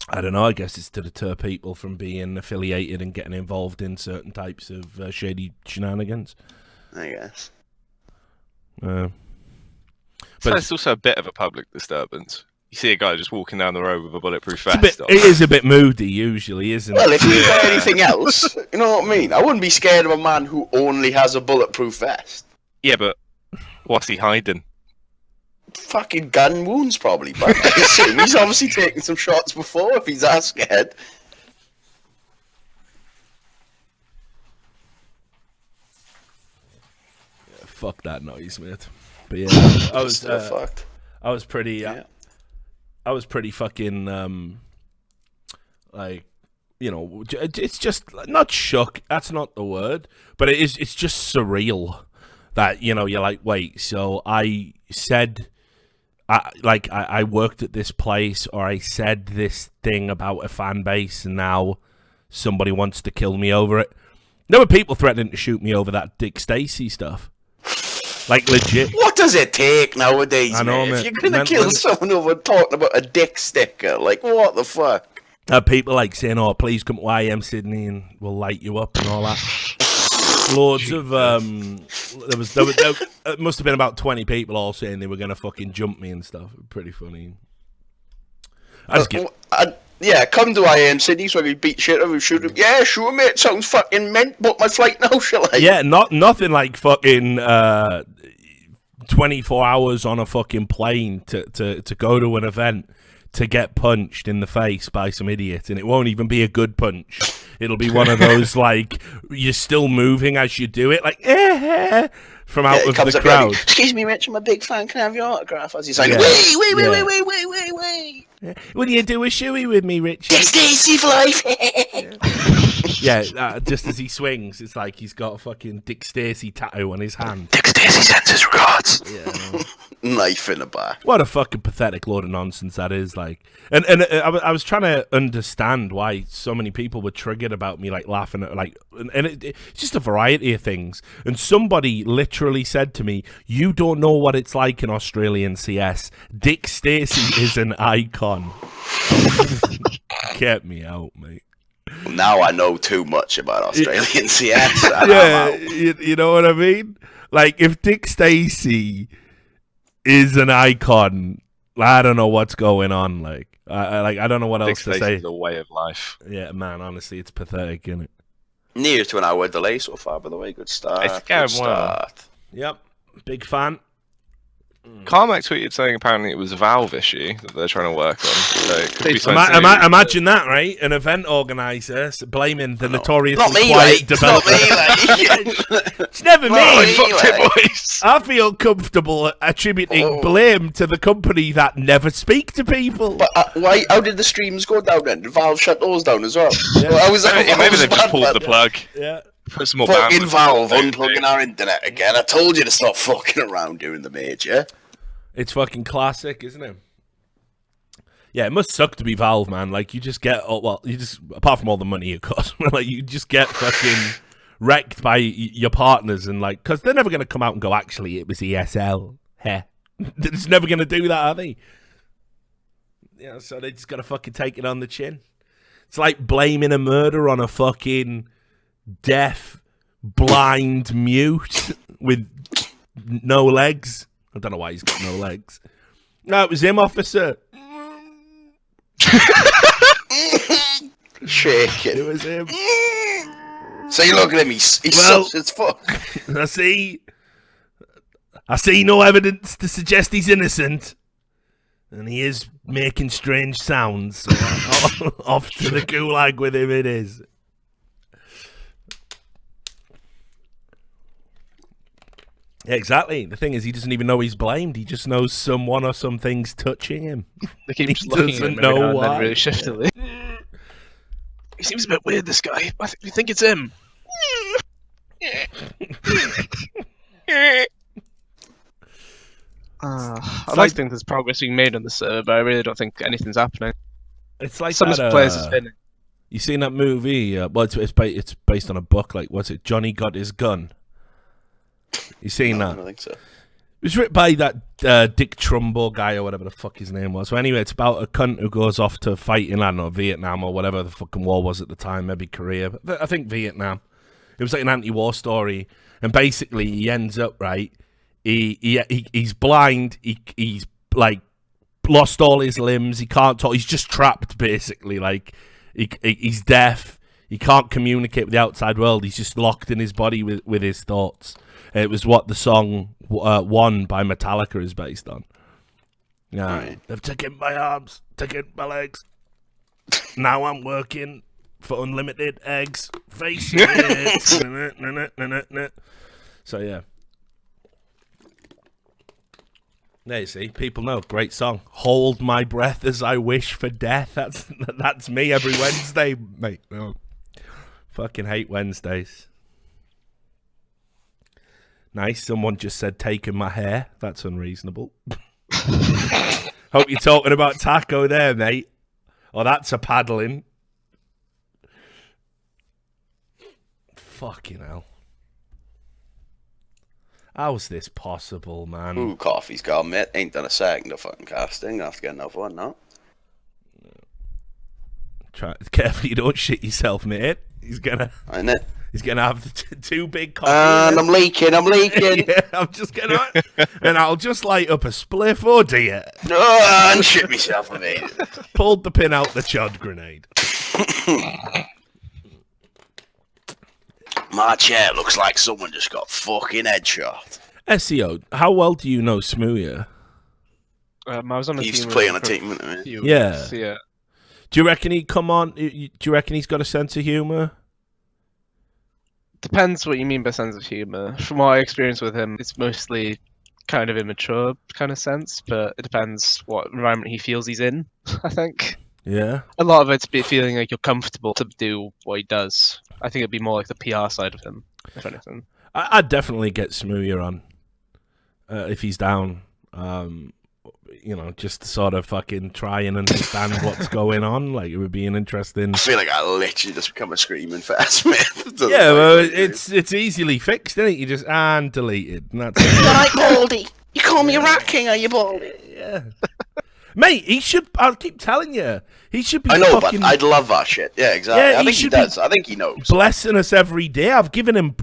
I don't know. I guess it's to deter people from being affiliated and getting involved in certain types of shady shenanigans. I guess. But it's also a bit of a public disturbance. You see a guy just walking down the road with a bulletproof vest on. It is a bit moody, usually, isn't it? Well, if you got anything else, you know what I mean? I wouldn't be scared of a man who only has a bulletproof vest. Yeah, but what's he hiding? Fucking gun wounds, probably. But I assume he's obviously taken some shots before if he's that scared. Yeah, fuck that noise, mate. But yeah, I was fucked. I was pretty. I was pretty fucking like, you know, it's just not shook. That's not the word, but it is. It's just surreal that, you know, you're like, wait. So I said, I worked at this place, or I said this thing about a fan base, and now somebody wants to kill me over it. There were people threatening to shoot me over that Dick Stacy stuff. Like, legit. What does it take nowadays, I know, man? man. If you're gonna kill someone over talking about a dick sticker, like, what the fuck? People like saying, "Oh, please come to YM Sydney and we'll light you up," and all that. Loads of there must have been about 20 people all saying they were gonna fucking jump me and stuff. Pretty funny. Yeah, come to IM Sydney so I can beat shit out of him, shoot him. Yeah, sure, mate. Sounds fucking mint. Book my flight now, shall I? Yeah, nothing like fucking 24 hours on a fucking plane to go to an event to get punched in the face by some idiot, and it won't even be a good punch. It'll be one of those, like, you're still moving as you do it, like, from out of the crowd. Excuse me, Rich, I'm a big fan. Can I have your autograph? As he's like, wait. Will you do a shoey with me, Rich? Dick Stacy for life. Yeah, just as he swings, it's like he's got a fucking Dick Stacy tattoo on his hand. Dick Stacy sends his regards. Yeah. Knife in the back. What a fucking pathetic load of nonsense that is, like. And I was trying to understand why so many people were triggered about me, like, laughing at, like, and it's just a variety of things. And somebody literally said to me, "You don't know what it's like in Australian CS. Dick Stacy is an icon." Get me out, mate. Now I know too much about Australian CS. Yeah, you know what I mean? Like, if Dick Stacy is an icon, I don't know what's going on. Like, I don't know what else to say. It's a way of life. Yeah, man. Honestly, it's pathetic, isn't it? Near to an hour delay so far, by the way. Good start. It's going well. Yep, big fan. Carmack tweeted saying apparently it was a Valve issue that they're trying to work on. So it could be something to do. Imagine that, right? An event organizer blaming the notoriously Not me, quiet mate. developer. It's never me. Fucked it, boys. I feel comfortable attributing blame to the company that never speak to people. But why? How did the streams go down then? Did Valve shut those down as well? Yeah. Well, I was like, Maybe they've just pulled the plug. Yeah. Put some more Fucking bandwidth. Valve unplugging our internet again. I told you to stop fucking around during the major. It's fucking classic, isn't it? Yeah, it must suck to be Valve, man. Like, you just get, apart from all the money it costs, like, you just get fucking wrecked by your partners and, like, because they're never going to come out and go, actually, it was ESL. Heh. They're just never going to do that, are they? Yeah, so they just got to fucking take it on the chin. It's like blaming a murder on a fucking deaf, blind mute with no legs. I don't know why he's got no legs. No, it was him, officer. Shaking. It was him. So you look at him, he's sus as fuck. I see no evidence to suggest he's innocent. And he is making strange sounds. So off to the gulag with him it is. Yeah, exactly. The thing is, he doesn't even know he's blamed. He just knows someone or something's touching him. They keep just He looking at him doesn't know and why. then really shiftily. He seems a bit weird, this guy. We think it's him. I like to think there's progress being made on the server, but I really don't think anything's happening. It's like Some that, players are spinning. You seen that movie? Well, it's based on a book. Like, what's it? Johnny Got His Gun. You seen No, I that? don't think so. It was written by that Dick Trumbo guy or whatever the fuck his name was. So anyway, it's about a cunt who goes off to fight in, I don't know, Vietnam or whatever the fucking war was at the time, maybe Korea. But I think Vietnam. It was like an anti-war story. And basically, he ends up, right, he's blind, he's like lost all his limbs, he can't talk, he's just trapped basically, like he's deaf, he can't communicate with the outside world, he's just locked in his body with his thoughts. It was what the song One by Metallica is based on. Yeah, Right. They've taken my arms, taken my legs. Now I'm working for unlimited eggs. Face it. So yeah. There you see, people know. Great song. Hold my breath as I wish for death. That's me every Wednesday, mate. No. Fucking hate Wednesdays. Nice. Someone just said taking my hair. That's unreasonable. Hope you're talking about taco there, mate. Oh, that's a paddling. Fucking hell. How's this possible, man? Ooh, coffee's gone, mate. Ain't done a second of fucking casting. I have to get another one now. Try careful you don't shit yourself, mate. He's gonna have two big coffees. And I'm leaking. Yeah, I'm just gonna, and I'll just light up a spliff, or do you? Oh, and shit myself, mate. Pulled the pin out the chud grenade. My chair looks like someone just got fucking headshot. Esio, how well do you know Smooya? I was on a He used team to play with on a him team with me. few Yeah. weeks, yeah. Do you reckon he'd come on? Do you reckon he's got a sense of humour? Depends what you mean by sense of humour. From what I experienced with him, it's mostly kind of immature kind of sense, but it depends what environment he feels he's in, I think. Yeah. A lot of it's feeling like you're comfortable to do what he does. I think it'd be more like the PR side of him, if anything. I'd definitely get Smooya on if he's down. Just to sort of fucking try and understand what's going on. Like, it would be an interesting. I feel like I literally just become a screaming fat Smith. Yeah, well, it's easily fixed, isn't it? You just and deleted, and that's it. Right, Baldy. You call me a rat king, are you, Baldy? Yeah. Mate, he should. I'll keep telling you, he should be. I know, fucking but I'd love that shit. Yeah, exactly. Yeah, I he think he should be does. I think he knows. blessing us every day. I've given him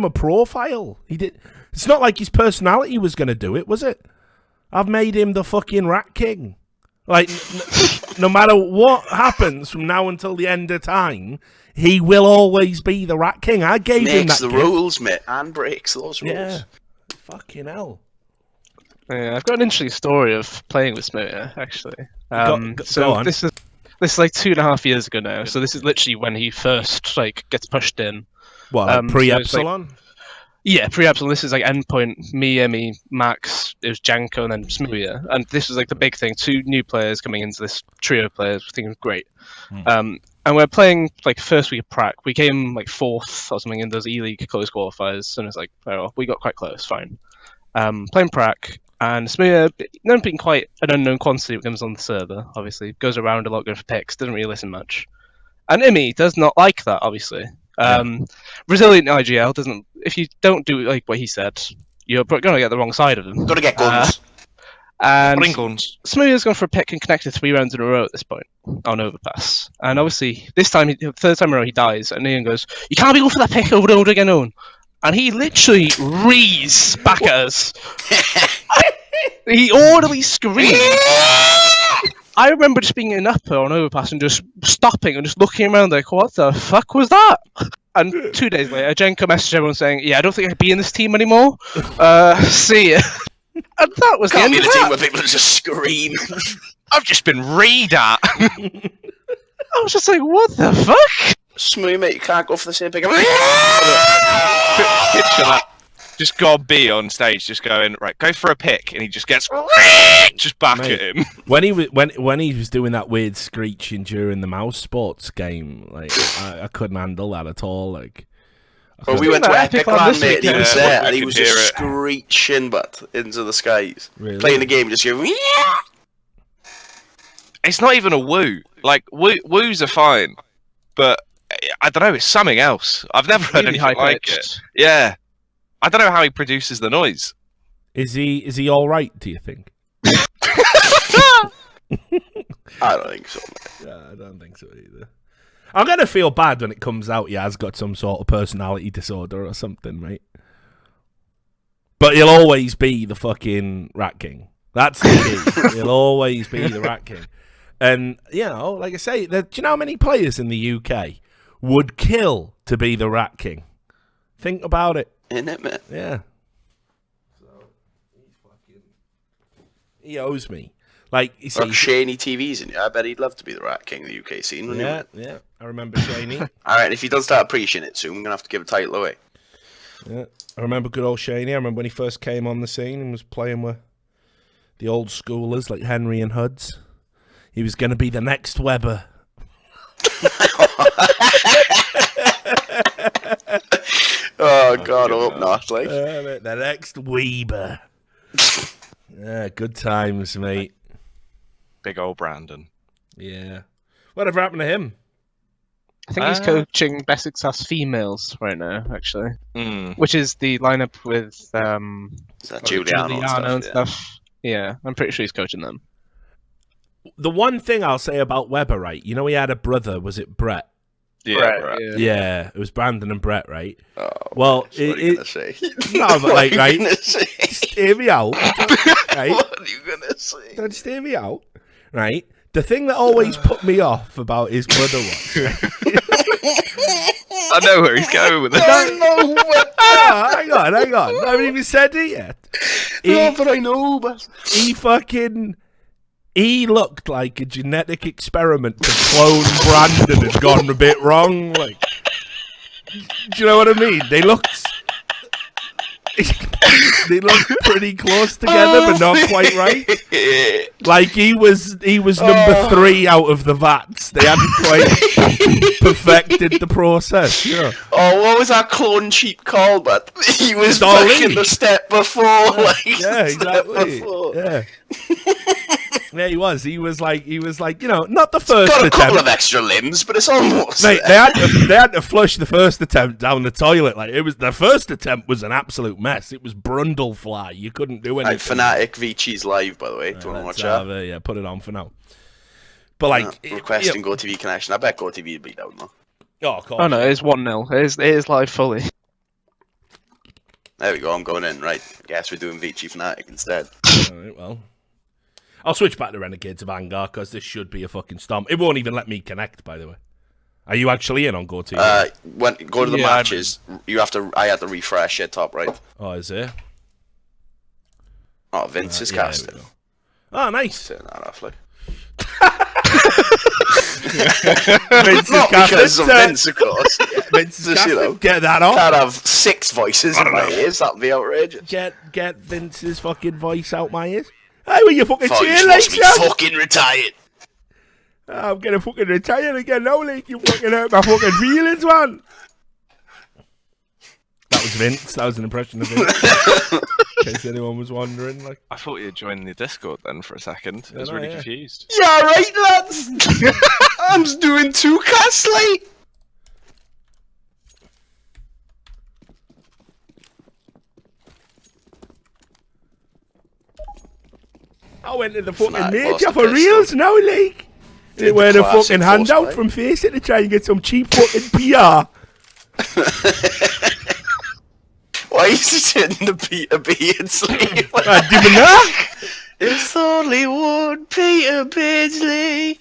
a profile. He did. It's not like his personality was going to do it, was it? I've made him the fucking Rat King. Like, no matter what happens from now until the end of time, he will always be the Rat King. I gave him that Makes the gift. rules, mate, and breaks those rules. Yeah. Fucking hell. Yeah, I've got an interesting story of playing with Smoya, actually. Go on. This is like 2.5 years ago now. So this is literally when he first gets pushed in. What, like pre-Epsilon? Yeah, pre-Epsilon. This is like Endpoint, me, Emmy, Max. It was Janko, and then Smoya. And this was like the big thing. 2 new players coming into this trio of players. I think it was great. And we're playing like first week of prac. We came like 4th or something in those E-League close qualifiers, and it's like, oh, we got quite close. Fine. Playing prac. And Smoya, known being quite an unknown quantity when it comes on the server, obviously. Goes around a lot, going for picks, doesn't really listen much. And Imi does not like that, obviously. Resilient IGL doesn't... If you don't do like what he said, you're going to get the wrong side of him. Gotta get guns. And Bring guns. Smoya's gone for a pick and connected 3 rounds in a row at this point on Overpass. And obviously, this time, third time in a row, he dies. And Ian goes, "You can't be going for that pick over and over again, Owen." And he literally rees back at us. He audibly screamed. I remember just being in upper on Overpass and just stopping and just looking around like, what the fuck was that? And 2 days later, Jenko messaged everyone saying, "Yeah, I don't think I can be in this team anymore. See ya." And that was Can't the be end the of team that. where people just scream. I've just been read at. I was just like, what the fuck? Smooth, mate, you can't go for the same pick. Picture that. Just God B on stage, just going, right, go for a pick, and he just gets just back Mate, at him. When he was doing that weird screeching during the mouse sports game, like I couldn't handle that at all. Like, Well, we went to Epic Epic Land Land, this mate, week, and he was yeah. there, We and he could was hear just it. screeching, but into the skies. Really? Playing the game, just going, yeah! It's not even a woo. Like, woos are fine, but I don't know, it's something else. I've never heard Really anything like it. high-pitched. Yeah. I don't know how he produces the noise. Is he all right? Do you think? I don't think so, mate. Yeah, I don't think so either. I'm gonna feel bad when it comes out he has got some sort of personality disorder or something, mate. But he'll always be the fucking Rat King. That's the key. He'll always be the Rat King. And, you know, like I say, do you know how many players in the UK would kill to be the Rat King? Think about it. Isn't it, mate? Yeah. So, he owes me. Like, you see, Like Shaney TV's in you. I bet he'd love to be the Rat King of the UK scene, wouldn't yeah, yeah. I remember Shaney. Alright, if he does start appreciating it soon, we're going to have to give a title away. Yeah, I remember good old Shaney. I remember when he first came on the scene and was playing with the old schoolers like Henry and Huds. He was going to be the next Weber. Oh, God, I hope not. Like, The next Weber. Yeah, good times, mate. Big old Brandon. Yeah. Whatever happened to him? I think he's coaching Best Success Females right now, actually. Which is the lineup with is that Giuliano and stuff. Yeah, I'm pretty sure he's coaching them. The one thing I'll say about Weber, right? You know, he had a brother. Was it Brett? Yeah, Right, right. Yeah, it was Brandon and Brett, right? Oh, Well, what are you going to say? no, but like, What are right? you gonna say? Just hear me out, right? What are you going to say? No, just hear me out, right? The thing that always put me off about his brother was, right? I know where he's going with it. No, but, Oh, hang on. I haven't even said it yet. no, but I know, but... He looked like a genetic experiment to clone Brandon had gone a bit wrong. Like, do you know what I mean? They looked pretty close together, but not quite right. Like he was number 3 out of the vats. They hadn't quite perfected the process. Yeah. Oh, what was that clone cheap call? But he was Darlene. fucking the step before. Like, Yeah, the step exactly. before. Yeah. Yeah, he was. He was like, you know, not the first Got a couple attempt. of extra limbs, but it's almost Mate, there. they had to flush the first attempt down the toilet. Like the first attempt was an absolute mess. It was Brundlefly. You couldn't do anything. Fnatic Vici's live, by the way. Do you want to watch that? Yeah, put it on for now. But like, Requesting GoTV connection. I bet GoTV would be down though. oh, of course. Oh no, it's 1-0. It is live fully. There we go. I'm going in. Right. Guess we're doing Vici Fnatic instead. All right, well, I'll switch back to Renegades of Vanguard because this should be a fucking stomp. It won't even let me connect, by the way. Are you actually in on GoTV? Go to the Yeah, matches. You have to. I had to refresh it top right. Oh, is it? Oh, Vince is Yeah, there we casting. go. Oh, nice. Turn that off, like. Vince is Not because of casting. Vince, of course. Vince is Just, you know, casting. Get that off. Can't have 6 voices in my ears. That'd be outrageous. Get Vince's fucking voice out my ears. Hey, will you fucking Thought cheer, you like, supposed to be son? fucking retired. I'm gonna fucking retire again now, like, you fucking hurt my fucking feelings, man. That was Vince. That was an impression of Vince. In case anyone was wondering, like. I thought you joined the Discord then for a second. I was really confused. Yeah, right, lads. I'm doing 2 casts late. I went to the fucking Fnatic major lost for the reals now, like. They Did wearing the a fucking classic handout force from Faceit to try and get some cheap fucking PR. Why is he turning the Peter Beardsley? I didn't know. It's only one Peter Beardsley.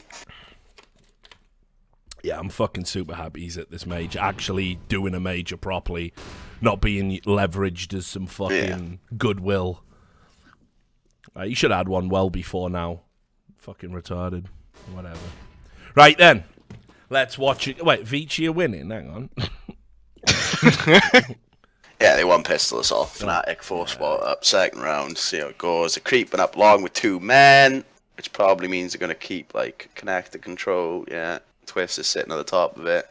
Yeah, I'm fucking super happy he's at this major, actually doing a major properly, not being leveraged as some fucking goodwill. You should have had one well before now. Fucking retarded. Whatever. Right then, let's watch it. Wait, Vici are winning? Hang on. Yeah, they won pistol assault. Fnatic 4 spot up, 2nd round. See how it goes. They're creeping up long with 2 men, which probably means they're going to keep, like, connected control. Yeah, Twist is sitting at the top of it.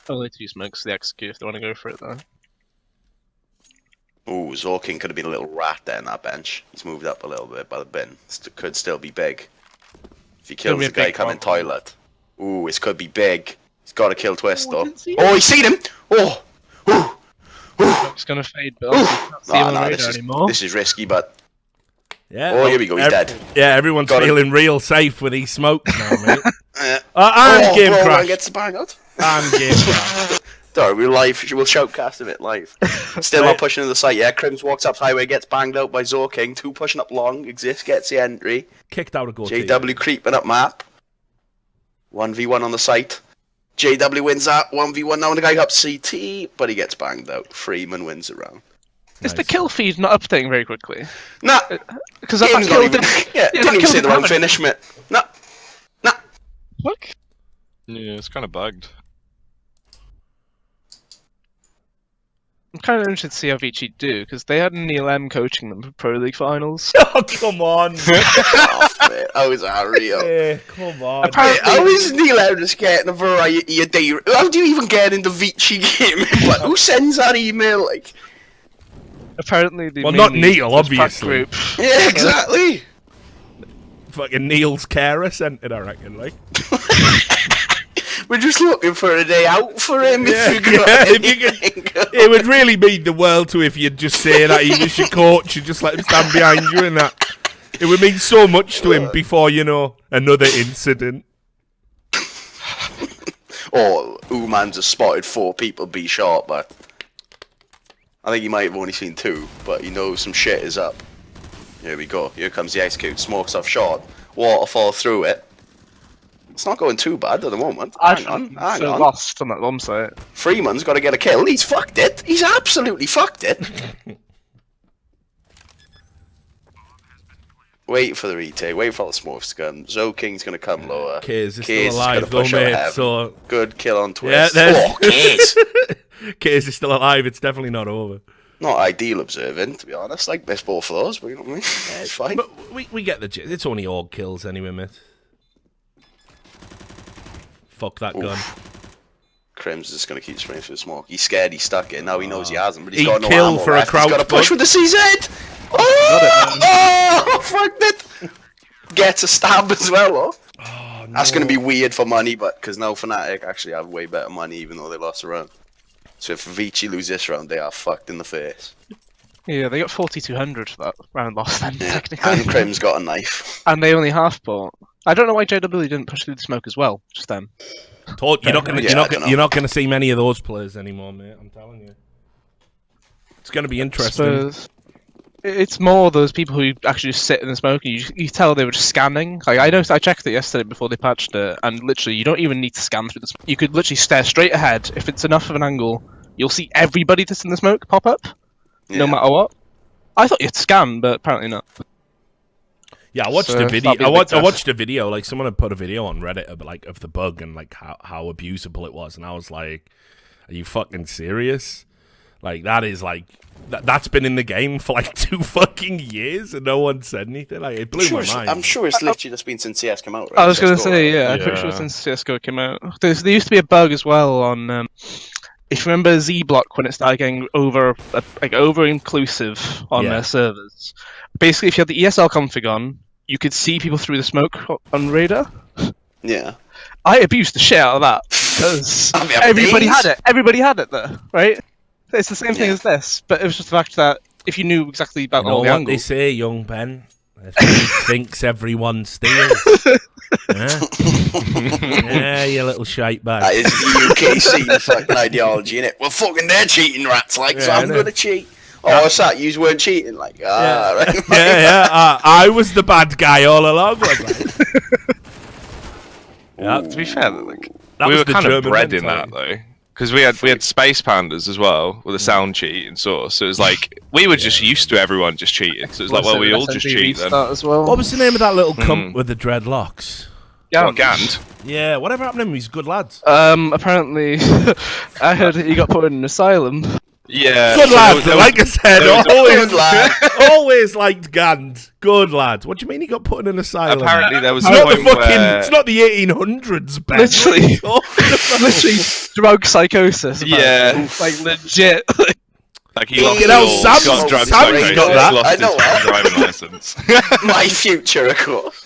Only 2 smokes to the execute if they want to go for it, though. Ooh, Zorking could have been a little rat there in that bench. He's moved up a little bit by the bin. Could still be big. If he kills the guy coming toilet. Ooh, this could be big. He's got to kill Twist, though. Oh, he's seen him! Oh! Ooh! It's gonna fade, but I can't see him on the radar anymore. This is risky, but... Yeah. Oh, here we go, he's dead. Yeah, everyone's Got him. feeling real safe with these smokes now, mate. And I'm game crash. gets the bang out. I'm game crash. Sorry, we'll shoutcast of it live. Still not pushing to the site, yeah. Crims walks up highway, gets banged out by Zorking. 2 pushing up long, Exist gets the entry. Kicked out a goal. JW creeping up map. 1v1 on the site. JW wins that. 1v1 now, and the guy up CT, but he gets banged out. Fl0m wins the round. Is the kill feed not updating very quickly? Nah, Because that game's kill not even. Yeah, didn't even say the wrong finish, mate. Nah. Fuck. Yeah, it's kind of bugged. I'm kind of interested to see how Vici do, because they had Neil M coaching them for Pro League finals. Oh, come on. Off, mate. How is that real? Yeah, come on. Apparently, How is Neil out just getting a variety of day? How do you even get into Vici game? Like, who sends that email? Like, apparently the Well, not mainly Neil, was pack obviously. Group. yeah, exactly. Fucking Neil's carer sent it, I reckon, like. We're just looking for a day out for him. Yeah, if you got if you anything. It would really mean the world to if you'd just say that he was your coach and just let him stand behind you and that. It would mean so much to him before, you know, another incident. Or Uman's has spotted 4 people be shot, but I think he might have only seen 2, but he knows some shit is up. Here we go. Here comes the execute. Smokes off shot. Waterfall through it. It's not going too bad at the moment. Hang on. Lost on that bomb site. Fl0m's got to get a kill. He's fucked it. He's absolutely fucked it. Wait for the retake. Wait for the smokes to come. Zoking's going to come lower. Case is Case still alive, though, push out mate. heaven. So, Good kill on yeah, Twist. there's... Case. Case is still alive. It's definitely not over. Not ideal observing, to be honest. Like, miss both of those, but you know what I mean? It's fine. But we get the gist. It's only org kills anyway, mate. Fuck that gun. Crim's just going to keep spraying through the smoke. He's scared he's stuck it. Now he knows he hasn't, but he's He'd got no kill ammo for a left. He's crouch got to push bug. with the CZ! Oh, fucked it! Gets a stab as well, though. Oh, no. That's going to be weird for money, but because now Fnatic actually have way better money, even though they lost a round. So if Vici lose this round, they are fucked in the face. Yeah, they got 4,200 for that round loss then, Yeah. technically. And Crim's got a knife. And they only half bought. I don't know why JW didn't push through the smoke as well, just them. You're not gonna, Yeah, I don't know. you're not gonna see many of those players anymore, mate. I'm telling you. It's gonna be interesting. It's more those people who actually just sit in the smoke and you tell they were just scanning. Like I checked it yesterday before they patched it, and literally you don't even need to scan through the smoke. You could literally stare straight ahead. If it's enough of an angle, you'll see everybody that's in the smoke pop up, no matter what. I thought you'd scan, but apparently not. Yeah, I watched So, a video. that'd be a big I test. watched a video. Like someone had put a video on Reddit of the bug and like how abusable it was, and I was like, "Are you fucking serious?" Like that is like that's been in the game for like 2 fucking years, and no one said anything. Like it blew my mind. I'm sure it's literally just been since CS came out. Right? I was going to CS:GO, say, right? yeah, I'm pretty sure since CSGO came out. There used to be a bug as well on, if you remember Z-Block when it started getting over-inclusive on Yeah. their servers. Basically, if you had the ESL config on, you could see people through the smoke on radar. Yeah. I abused the shit out of that because I mean, everybody these- had it. Everybody had it there, right? It's the same thing Yeah. as this, but it was just the fact that if you knew exactly about You know all the what they angles, say, young Ben? If he thinks everyone steals. Yeah, you little shite bag. That is the UK scene fucking ideology, innit? Well, fucking they're cheating rats, like, so Yeah, I'm innit? gonna cheat. Oh, what's that? You weren't cheating, like, right. Yeah. I was the bad guy all along, was I? Yeah, To be fair, like, that we was were the kind of German bred in that mentality. though, because we had space pandas as well with a sound cheat and source. So it was like we were just used to everyone just cheating. So it was like, well, we all just cheat then. as well. What was the name of that little cunt with the dreadlocks? What, Gant? Yeah, whatever happened to him? He's good lads. Apparently, I heard he got put in an asylum. Yeah. Good so lad. there was- Like I said, there was- always, Good lad. always liked Gand. Good lad. What do you mean he got put in an asylum? Apparently there was it's a not the point fucking. where- It's not the 1800s, Ben. Literally. What are you talking about? Literally, drug psychosis. Yeah. apparently. Like legit. Like he lost You it know, all. Sam's- got drug Sam's psychosis, got that. lost I his know that. driving license. My future, of course.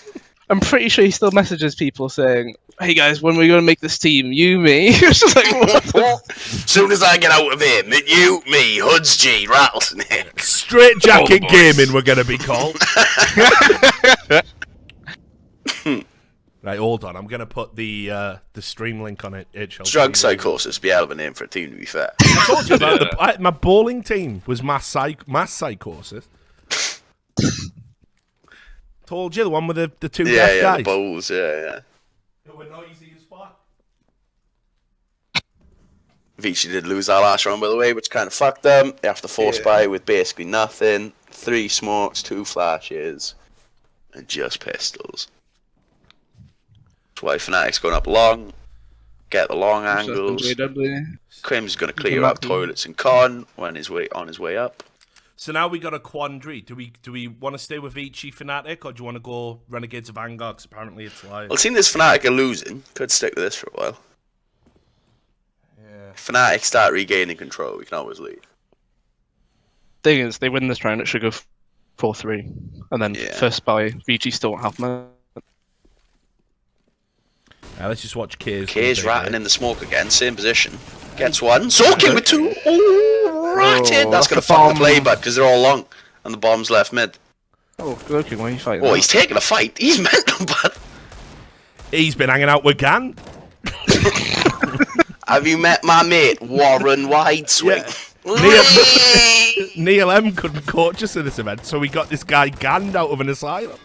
I'm pretty sure he still messages people saying, "Hey guys, when are we going to make this team? You, me?" It's just like, what? Soon as I get out of here, you, me, Hoods G, Rattlesnake. Straight jacket boys. gaming, we're gonna be called. Right, hold on. I'm gonna put the stream link on it. Drug psychosis be hell of a name for a team, to be fair. I told you about my bowling team was mass psychosis. Told you the one with the two Yeah, deaf yeah, guys. the bowls, yeah. Who were noisy as fuck. Vici did lose that last round, by the way, which kind of fucked them. They have to force buy with basically nothing. 3 smokes, 2 flashes, and just pistols. That's why Fnatic's going up long, get the long angles. Crim's going to clear out toilets and con when on his way up. So now we got a quandary. Do we want to stay with Vici Fnatic, or do you want to go Renegades of Vanguard? 'Cause apparently it's live. Well, seeing this Fnatic are losing, could stick with this for a while. Yeah. Fnatic start regaining control, we can always lead. Thing is, they win this round, it should go 4-3, and then Yeah. first by VG still won't have much. Let's just watch K's. K's ratting in the smoke again, same position. Gets one, soaking with 2. Oh, ratted! That's going to that's the fuck the bomb. play back because they're all long, and the bomb's left mid. Oh, good looking. Why are you fighting? Oh, that? he's taking a fight. He's mental, bud. He's been hanging out with Gan. Have you met my mate, Warren Wideswing? Neil M couldn't coach us in this event, so we got this guy Ganned out of an asylum.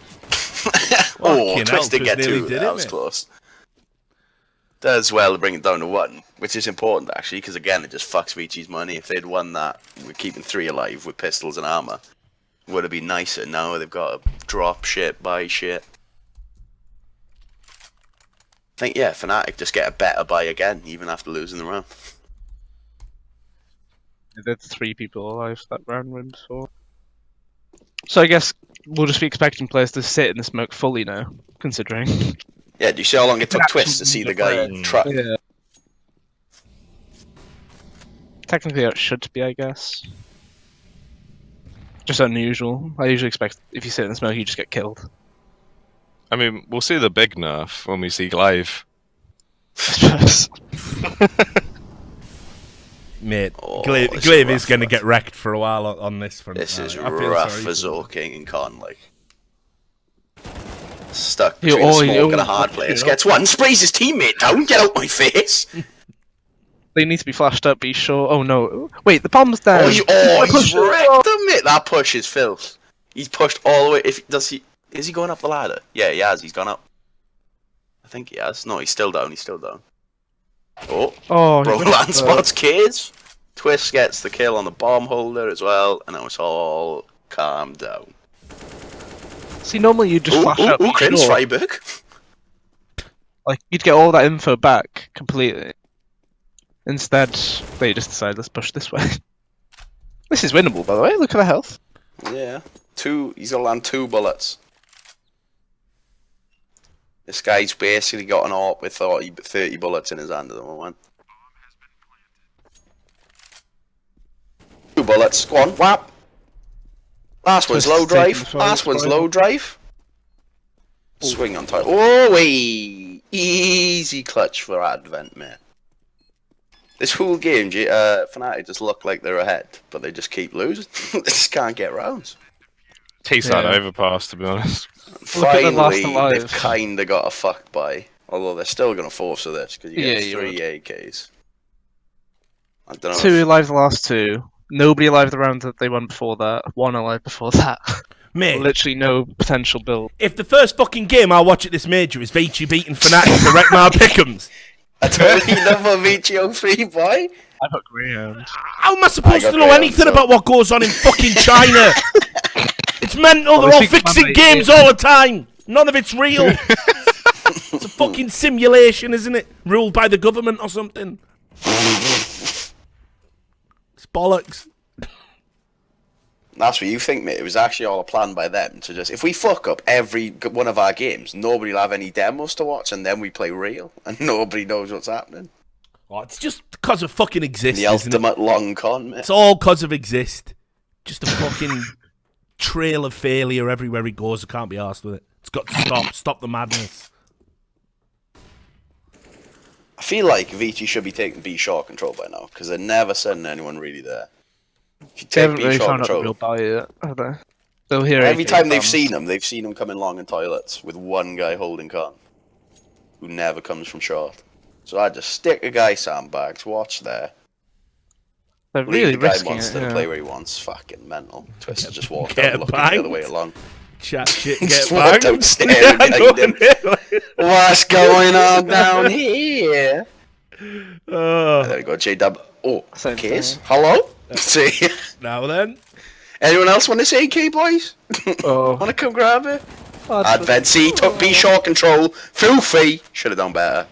Oh, Fucking Twist did hell, get Chris nearly 2. did That it, was mate. close. Does well to bring it down to 1, which is important actually, because again, it just fucks Vici's money. If they'd won that, we're keeping 3 alive with pistols and armor. Would have been nicer. Now they've got to drop shit, buy shit. I think, yeah, Fnatic just get a better buy again, even after losing the round. They did 3 people alive that round win for. So I guess we'll just be expecting players to sit in the smoke fully now, considering. Yeah, do you see how long it took Twist to see the guy truck? Yeah. Technically, it should be, I guess. Just unusual. I usually expect if you sit in the smoke, you just get killed. I mean, we'll see the big nerf when we see live. I suppose. Mate, Oh, Glaive it's a rough is going to one. get wrecked for a while on this front. This is I feel rough sorry for him. Zorking and Con, like. Stuck You between a always- smoke and a hard place. Gets one, sprays his teammate down, get out my face! They need to be flashed up, be sure. Oh no. Wait, the bomb's down. He's wrecked him, mate! That push is filth. He's pushed all the way. Is he going up the ladder? Yeah, he has, he's gone up. I think he has. No, he's still down, Oh, Oh, bro, he land went up. spots K's. Twist gets the kill on the bomb holder as well, and now it's all Calm down. See, normally you'd just flash out. Prince Freiburg. Like, you'd get all that info back completely. Instead, they just decided, let's push this way. This is winnable, by the way. Look at the health. Yeah. He's gonna land 2 bullets. This guy's basically got an AWP with 30 bullets in his hand at the moment. 2 bullets. Go on, whap. Last one's low drive. Last one's low drive. Swing on time. Oh, wait. Easy clutch for Advent, man. This whole game, Fnatic just look like they're ahead, but they just keep losing. They just can't get rounds. Takes that overpass, to be honest. Finally, they've kind of got a fuck by. Although they're still going to force this, because you get 3 AKs. I don't know 2 alive the last 2. Nobody alive the round that they won before that. 1 alive before that. Mate, literally no potential build. If the first fucking game I watch at this major is Vici beating Fnatic to wreck my pick'ems. I totally love a Vici 03, boy. I've got Greyhound. How am I supposed to know anything about what goes on in fucking China? It's mental, they're all fixing games all the time. None of it's real. It's a fucking simulation, isn't it? Ruled by the government or something. It's bollocks. That's what you think, mate. It was actually all a plan by them to just... If we fuck up every one of our games, nobody will have any demos to watch, and then we play real, and nobody knows what's happening. Oh, it's just because of fucking Exist, the ultimate long con, mate. It's all because of Exist. Just a fucking trail of failure everywhere he goes. I can't be arsed with it. It's got to stop. Stop the madness. I feel like Vici should be taking B-shot control by now, because they're never sending anyone really there. If you take B-shot control... Every time they've seen him coming long in toilets with one guy holding con, who never comes from short. So I just stick a guy sandbags, watch there. They're really the guy risking monster it, to play where he wants. Fucking mental. Twister just walked out looking the other way along. Chat shit, Just get walked banged. out staring behind him. What's going on down here? There we go, J-Dub. Oh, Case? Hello? See? Now then. Anyone else want to say K, boys? Want to come grab it? Advent C took B-shot control. Filthy. Should have done better.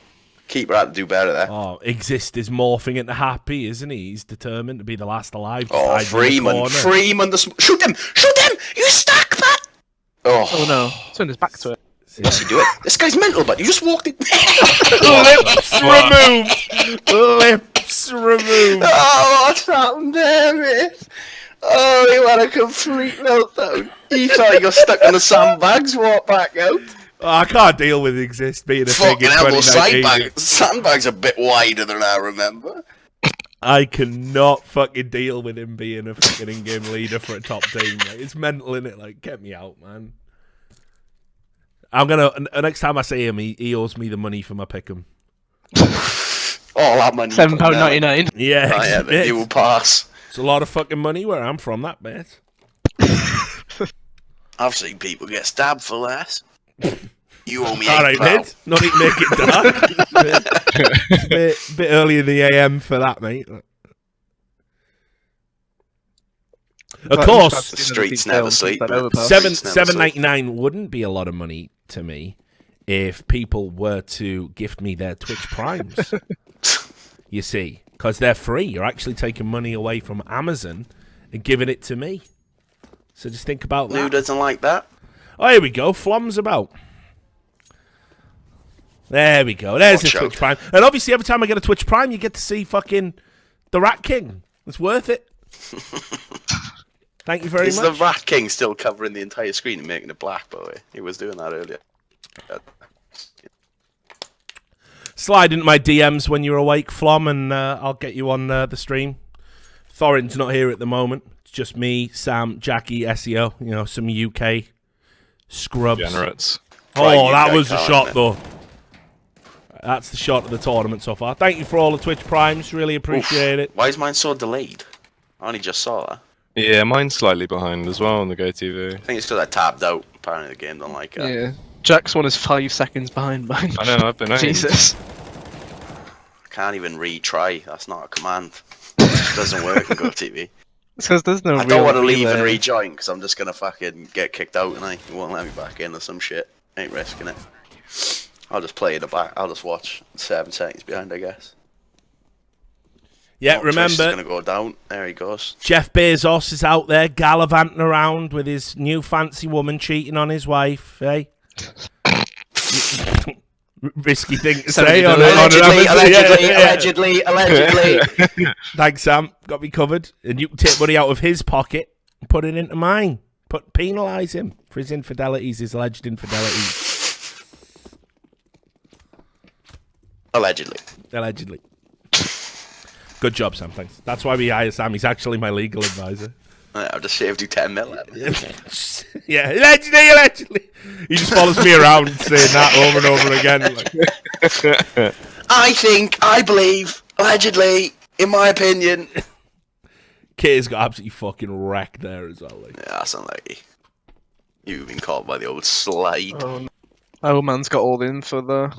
Keeper had to do better there. Oh, Exist is morphing into Happy, isn't he? He's determined to be the last alive. Oh, fl0m. fl0m. Shoot him! Shoot him! You stuck, man! Oh no. Turn his back to it. What's he doing? This guy's mental, but you just walked in. Lips removed! Lips removed! Oh, what's happened there, mate? Oh, he had a complete meltdown. He thought he got stuck in the sandbags, walked back out. Oh, I can't deal with Exist being a thing in Fucking hell, 2019. sandbags a bit wider than I remember. I cannot fucking deal with him being a fucking in-game leader for a top team. Mate. It's mental, innit? Like, get me out, man. I'm gonna... Next time I see him, he owes me the money for my pick'em. All that money. £7.99. Yeah, oh, yeah, the dual pass. It's a lot of fucking money where I'm from, that, mate. I've seen people get stabbed for less. You owe me Alright, mate. Not even make it dark. bit early in the AM for that, mate. Of course, the streets never sleep. $7.99 wouldn't be a lot of money to me if people were to gift me their Twitch Primes. You see, because they're free. You're actually taking money away from Amazon and giving it to me. So just think about that. Who doesn't like that? Oh, here we go. fl0m's about. There we go. There's the Twitch Prime. And obviously, every time I get a Twitch Prime, you get to see fucking the Rat King. It's worth it. Thank you very much. Is the Rat King still covering the entire screen and making it black, by the way? He was doing that earlier. Slide into my DMs when you're awake, fl0m, and I'll get you on the stream. Thorin's not here at the moment. It's just me, Sam, Jacky, Esio. You know, some UK scrubs. Generates. Oh, that was a shot, though. That's the shot of the tournament so far. Thank you for all the Twitch Primes. Really appreciate it. Why is mine so delayed? I only just saw that. Yeah, mine's slightly behind as well on the GoTV. I think it's because I tabbed out. Apparently the game don't like it. Yeah. Jack's one is 5 seconds behind mine. I know, I've been aimed. Jesus. I can't even retry. That's not a command. It just doesn't work in GoTV. Because there's no. I don't want to real leave and relay. rejoin because I'm just gonna fucking get kicked out and he won't let me back in or some shit. Ain't risking it. I'll just play in the back. I'll just watch 7 seconds behind, I guess. Yeah, Oh, Trish is remember, gonna go down. There he goes. Jeff Bezos is out there gallivanting around with his new fancy woman cheating on his wife, eh? Risky thing to say on Allegedly. Thanks, Sam. Got me covered. And you can take money out of his pocket and put it into mine. Penalise him for his infidelities, his alleged infidelities. Allegedly. Good job, Sam. Thanks. That's why we hire Sam. He's actually my legal advisor. I've just saved you 10 mil. Yeah, allegedly. He just follows me around saying that over and over again. Like. I believe, allegedly, in my opinion. Kay's got absolutely fucking wrecked there as well. Like. Yeah, that's unlucky. You've been caught by the old slide. Oh, no. Oh, man's got all the info though.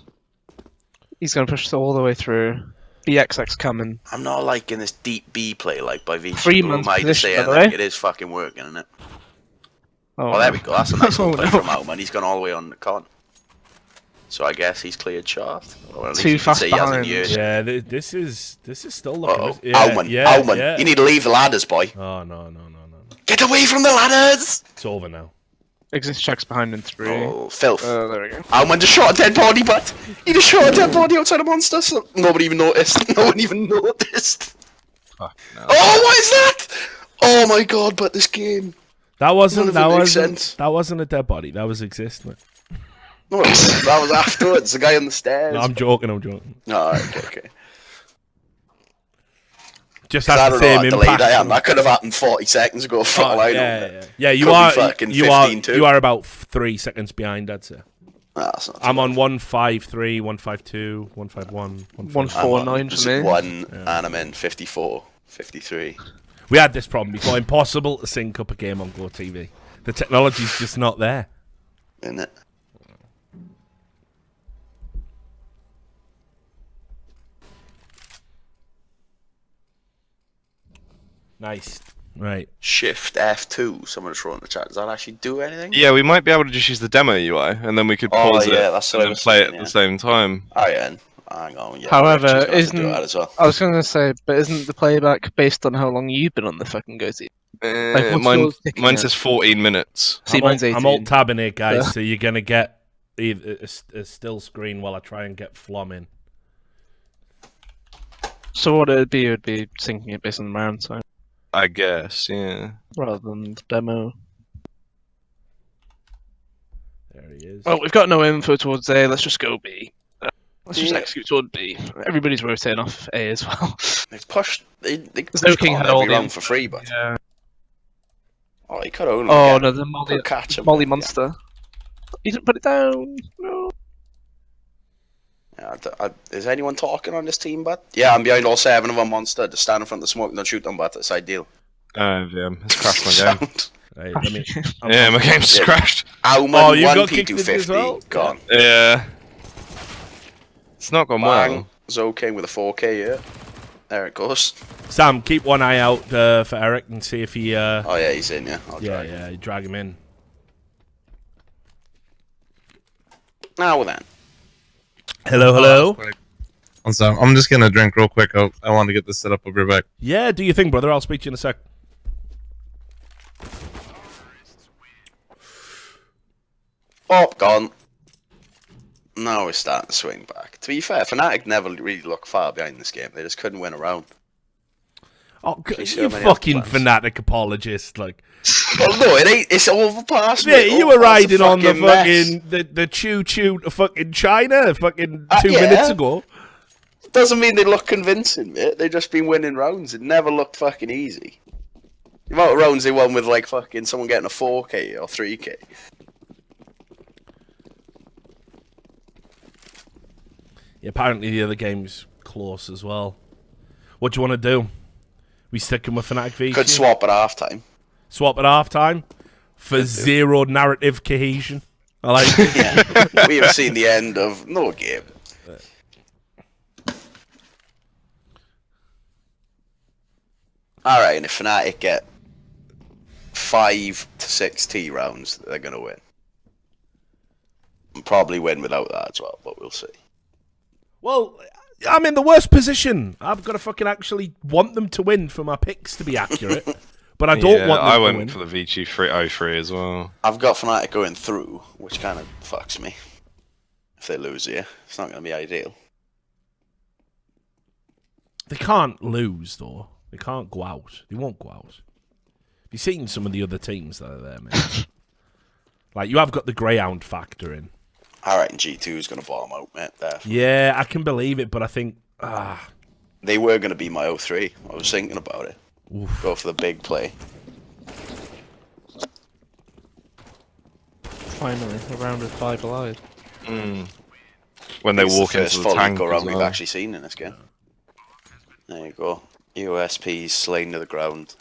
He's gonna push all the way through. BXX coming. I'm not liking this deep B play like by Vici. 3 months position, by the like way. it is fucking working, isn't it? Oh, Oh, there we go. That's a nice Oh, little play no. from Outman. He's gone all the way on the con. So I guess he's cleared shaft. Or at least Too you can fast say he hasn't behind. used it. Yeah, this is still looking. Uh-oh. Yeah, Outman, yeah, Outman. yeah. You need to leave the ladders, boy. Oh no. Get away from the ladders! It's over now. Exist checks behind in 3. Oh, filth. There we go. Outman just shot a dead body, but he just shot a dead body outside a monster. So nobody even noticed. No one even noticed. Fuck, no. Oh, what is that? Oh my god! But this game. That wasn't None of it makes sense. that wasn't a dead body. That was existing. No, that was afterwards. The guy on the stairs. No, I'm joking. Oh, okay. Just I has don't the know same how delayed impact. I am. That could have happened 40 seconds ago. For all I know. Yeah. You Could be are. fucking You are. 15 too. You are about 3 seconds behind. I'd say. Nah, that's not too I'm bad. on 153, 152, 151, 149 for me. 1 and I'm in 54, 53. We had this problem before. Impossible to sync up a game on Go TV. The technology's just not there. Isn't it? Nice. Right. Shift F2. Someone throw in the chat. Does that actually do anything? Yeah, we might be able to just use the demo UI, and then we could Oh, pause yeah, it that's and what I then was play it thinking, at the same time. Oh, yeah. Hang on. Yeah, However, Richard's gonna have to do isn't that as well. I was gonna say, but isn't the playback based on how long you've been on the fucking Go team? what's Mine yours ticking mine at? says 14 minutes. See, mine's 18. I'm alt tabbing it, guys. Yeah. So you're gonna get either a still screen while I try and get fl0m in. So what it would be syncing it based on the round time I guess, yeah. rather than the demo. There he is. Well, we've got no info towards A. Let's just go B. Let's just Yeah. execute toward B. Everybody's rotating off A as well. They've pushed. They There's no pushed king on had all every the round for free, but Yeah. oh, he could only. Oh get- no, the Molly, could catch him. Molly Yeah. monster. You didn't put it down. No. Yeah, is anyone talking on this team, but yeah, I'm behind all 7 of them. Monster, just stand in front of the smoke and don't shoot them, but that's ideal. Yeah, it's crashed my game. Sound. Right, let me. Yeah, my game's just Yeah. crashed. Alman, Oh, you got 1 kicked in as P250, well? gone. Yeah. It's not gone Bang, well. Zoe King with a 4K, yeah. There it goes. Sam, keep one eye out for Eric and see if he. Oh yeah, he's in, yeah. I'll drag him. Yeah, you drag him in. Now then. Hello. So I'm just gonna drink real quick. I want to get this set up. I'll be right back. Yeah, do your thing, brother. I'll speak to you in a sec. Oh, gone. Now we're starting to swing back. To be fair, Fnatic never really looked far behind this game. They just couldn't win a round. Oh, You see you how many fucking other plans? Fnatic apologist, like. Well, no, it ain't. It's overpassed. Yeah, mate. you were Overpassed riding on the mess. fucking the choo-choo to fucking China fucking 2 Yeah. minutes ago. Doesn't mean they look convincing, mate. They've just been winning rounds. It never looked fucking easy. The amount of rounds they won with like fucking someone getting a 4K or 3K. Yeah, apparently the other game's close as well. What do you want to do? We sticking with Fnatic Vici? Could swap at half time. Swap at half time for zero narrative cohesion. I like it. Yeah. We have seen the end of no game. Alright, and if Fnatic get 5 to 6 T rounds, they're gonna win. And probably win without that as well, but we'll see. Well, I'm in the worst position. I've got to fucking actually want them to win for my picks to be accurate. But I don't want them I to went win. for the Vici 303 as well. I've got Fnatic going through, which kind of fucks me. If they lose here, it's not gonna be ideal. They can't lose, though. They can't go out. They won't go out. Have you seen some of the other teams that are there, mate? Like, you have got the Greyhound factor in. I reckon G2 is going to bottom out, mate. Definitely. Yeah, I can believe it, but I think... They were going to be my 0-3. I was thinking about it. Oof. Go for the big play. Finally, a round with 5 alive. When they It's walk the first into the full tank go as round we've well. actually seen in this game. There you go. USP slain to the ground.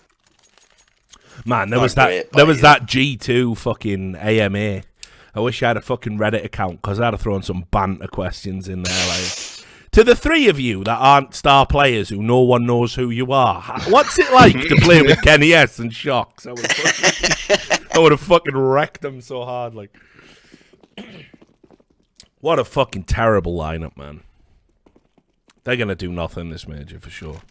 Man, there Not was that great, there but was yeah. that G2 fucking AMA. I wish I had a fucking Reddit account, because I'd have thrown some banter questions in there. Like, to the three of you that aren't star players who no one knows who you are, what's it like to play with Kenny S and Shocks? I would have fucking wrecked them so hard. Like, what a fucking terrible lineup, man. They're gonna do nothing this major for sure.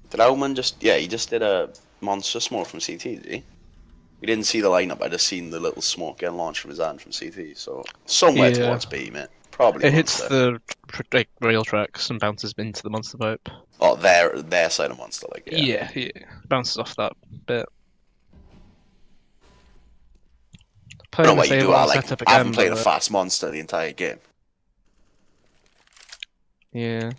Did Owman just... Yeah, he just did a monster smoke from CT, did he? We didn't see the lineup, I just seen the little smoke getting launched from his hand from CT, so... Somewhere Yeah. towards B, mate. Probably It hits Monster. the rail tracks and bounces into the monster pipe. Oh, their side of Monster, like, yeah. Yeah. Bounces off that bit. I don't know Playing the what you do, Fable I, like, setup I haven't again, played a but, fast Monster the entire game. yeah.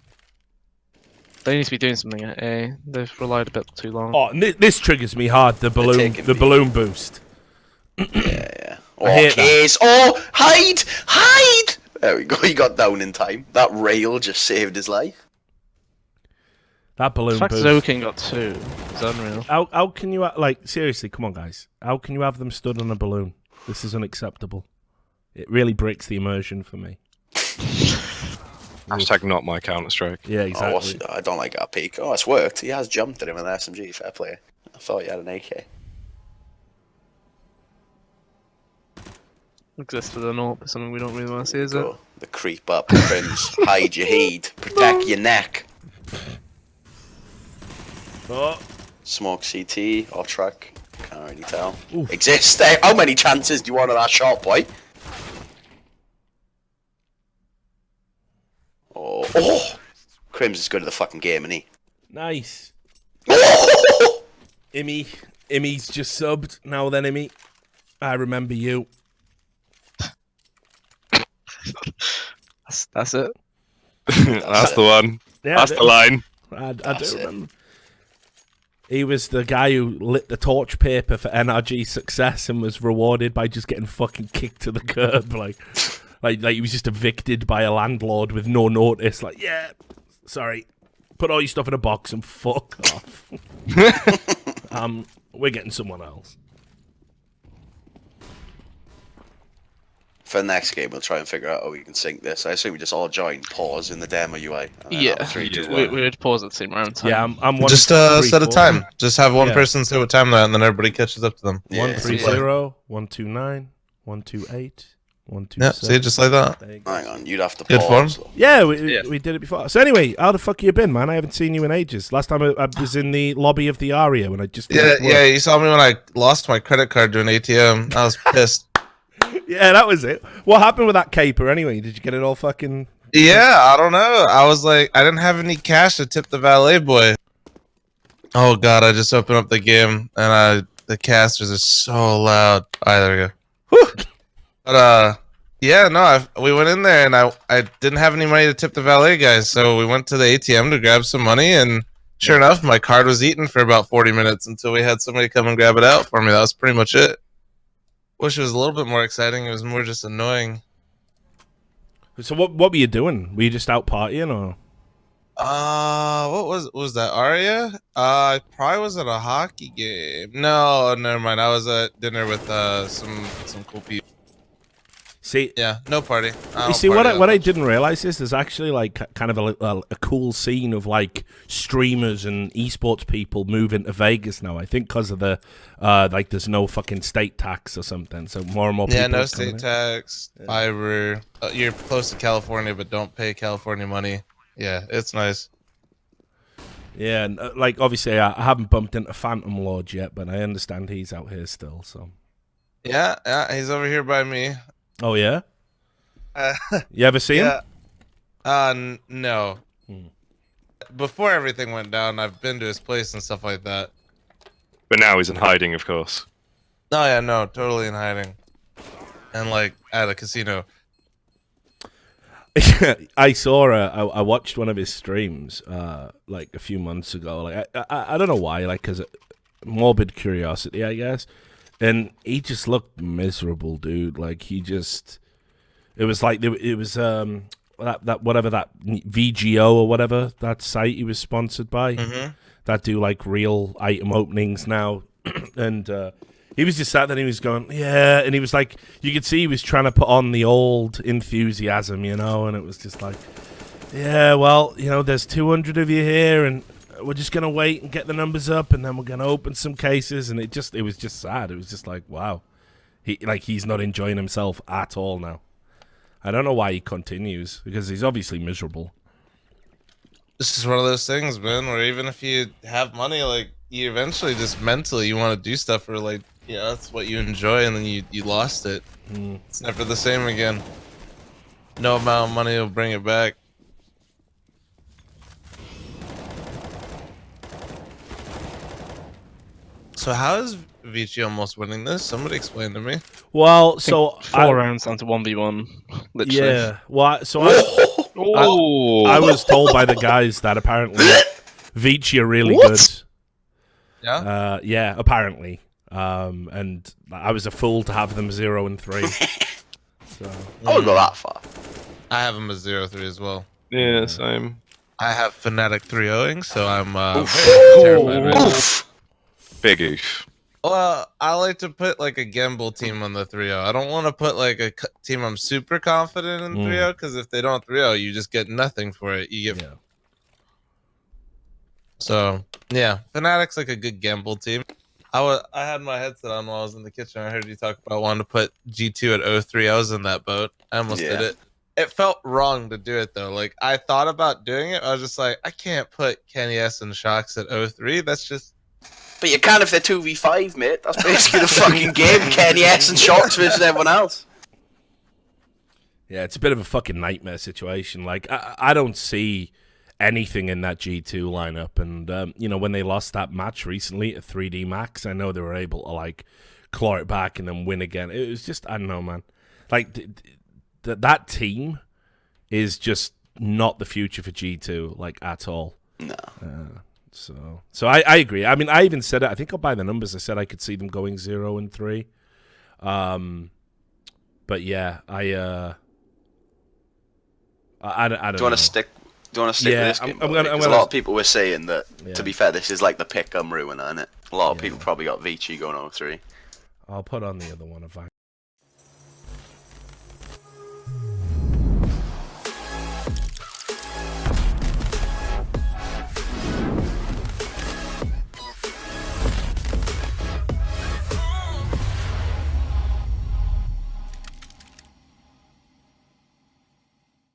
They need to be doing something at A. They've relied a bit too long. Oh, and this triggers me hard. The taking B. balloon boost. Yeah. Oh, hate that. Case. Oh, hide! Hide! There we go, he got down in time. That rail just saved his life. That The balloon fact boost. Zoking got 2 is unreal. How can you, like, seriously, come on, guys. How can you have them stood on a balloon? This is unacceptable. It really breaks the immersion for me. Hashtag not my Counter-Strike. Yeah, Oh, exactly. I don't like that peak. Oh, it's worked. He has jumped at him with an SMG. Fair play. I thought he had an AK. Exists with an AWP is something we don't really want to see, is it? Go. The creep up, Prince. Hide your heed. Protect your neck. Oh, Smoke CT or truck. Can't really tell. Oof. Exists. How many chances do you want of that shot, boy? Oh. Crims is good at the fucking game, isn't he? nice. Oh! Immy's just subbed. Now then, Immy. I remember you. That's it. That's the one. Yeah, That's the line. I do That's it. remember. He was the guy who lit the torch paper for NRG success and was rewarded by just getting fucking kicked to the curb. Like he was just evicted by a landlord with no notice. Like, yeah, sorry. Put all your stuff in a box and fuck off. We're getting someone else. For the next game, we'll try and figure out how we can sync this. I assume we just all join, pause in the demo UI. and then Yeah, have 3, 2, 1. we would pause at the same round time. Yeah, I'm one. Just 3, set a 4. time. Just have one Yeah. person say what time they're at, and then everybody catches up to them. Yeah. 130, 129, 128, 127. Yeah, see, just like that. There you go. Hang on, you'd have to Good pause. form. Yeah, Yeah. we did it before. So anyway, how the fuck you been, man? I haven't seen you in ages. Last time I was in the lobby of the Aria when I just Yeah, you saw me when I lost my credit card doing ATM. I was pissed. Yeah, that was it. What happened with that caper anyway? Did you get it all fucking... Yeah, I don't know. I was like, I didn't have any cash to tip the valet boy. Oh god, I just opened up the game and the casters are so loud. Alright, there we go. Whew. But yeah, no, we went in there and I didn't have any money to tip the valet guys, so we went to the ATM to grab some money, and sure enough, my card was eaten for about 40 minutes until we had somebody come and grab it out for me. That was pretty much it. Wish it was a little bit more exciting. It was more just annoying. So what were you doing? Were you just out partying or... What was that, Aria? I probably was at a hockey game. No, never mind. I was at dinner with some cool people. See, Yeah, no party. you see, what I didn't realize is there's actually like kind of a cool scene of like streamers and esports people moving to Vegas now. I think because of the like there's no fucking state tax or something, so more and more people. Yeah, no are coming state in. tax, fiber. You're close to California, but don't pay California money. Yeah, it's nice. Yeah, and like obviously I haven't bumped into Phantom Lord yet, but I understand he's out here still. So. Yeah, he's over here by me. Oh yeah. Uh, You ever see him? No. Before everything went down, I've been to his place and stuff like that. But now he's in hiding, of course. Oh yeah, no, totally in hiding. And like at a casino. I saw I watched one of his streams like a few months ago. Like I don't know why, like because morbid curiosity, I guess. And he just looked miserable, dude. Like he just, it was like it was that whatever that VGO or whatever that site he was sponsored by that do like real item openings now, and he was just sat there and he was going yeah, and he was like you could see he was trying to put on the old enthusiasm, you know, and it was just like yeah, well, you know, there's 200 of you here and. We're just gonna wait and get the numbers up, and then we're gonna open some cases. And it was just sad. It was just like, wow, he's not enjoying himself at all now. I don't know why he continues because he's obviously miserable. This is one of those things, man, where even if you have money, like you eventually just mentally you want to do stuff for like that's what you enjoy, and then you lost it. It's never the same again. No amount of money will bring it back. So how is Vici almost winning this? Somebody explain to me. Well, so 4 rounds down to 1v1. Literally. yeah. Well, so I was told by the guys that apparently Vici are really good. Yeah. Yeah, apparently. And I was a fool to have them 0 and 3. So I wouldn't go that far. I have him as 0-3 as well. Yeah, same. I have Fnatic 3-0ing, so I'm very terrified right now. Big oof. Well, I like to put like a gamble team on the 3-0. I don't want to put like a team I'm super confident in 3-0 because if they don't 3-0, you just get nothing for it. You get So yeah, Fnatic's like a good gamble team. I had my headset on while I was in the kitchen. I heard you talk about wanting to put G2 at 0-3. I was in that boat. I almost did it. It felt wrong to do it though. Like I thought about doing it. I was just like, I can't put Kenny S and Shocks at 0-3. That's just. But you can if they're 2v5, mate. That's basically the fucking game. Kenny S and Shocks versus everyone else. yeah, it's a bit of a fucking nightmare situation. Like I don't see anything in that G2 lineup, and you know when they lost that match recently at 3D Max, I know they were able to like claw it back and then win again. It was just I don't know, man. Like that team is just not the future for G2, like at all. No. So I agree. I mean, I even said it. I think I'll buy the numbers. I said I could see them going 0 and 3. But yeah, I don't know. Do you want to stick? Do you want to stick with this game? A lot of people were saying that. To be fair, this is like the pick ruiner, isn't it? A lot of people probably got Vici going 0-3. I'll put on the other one if I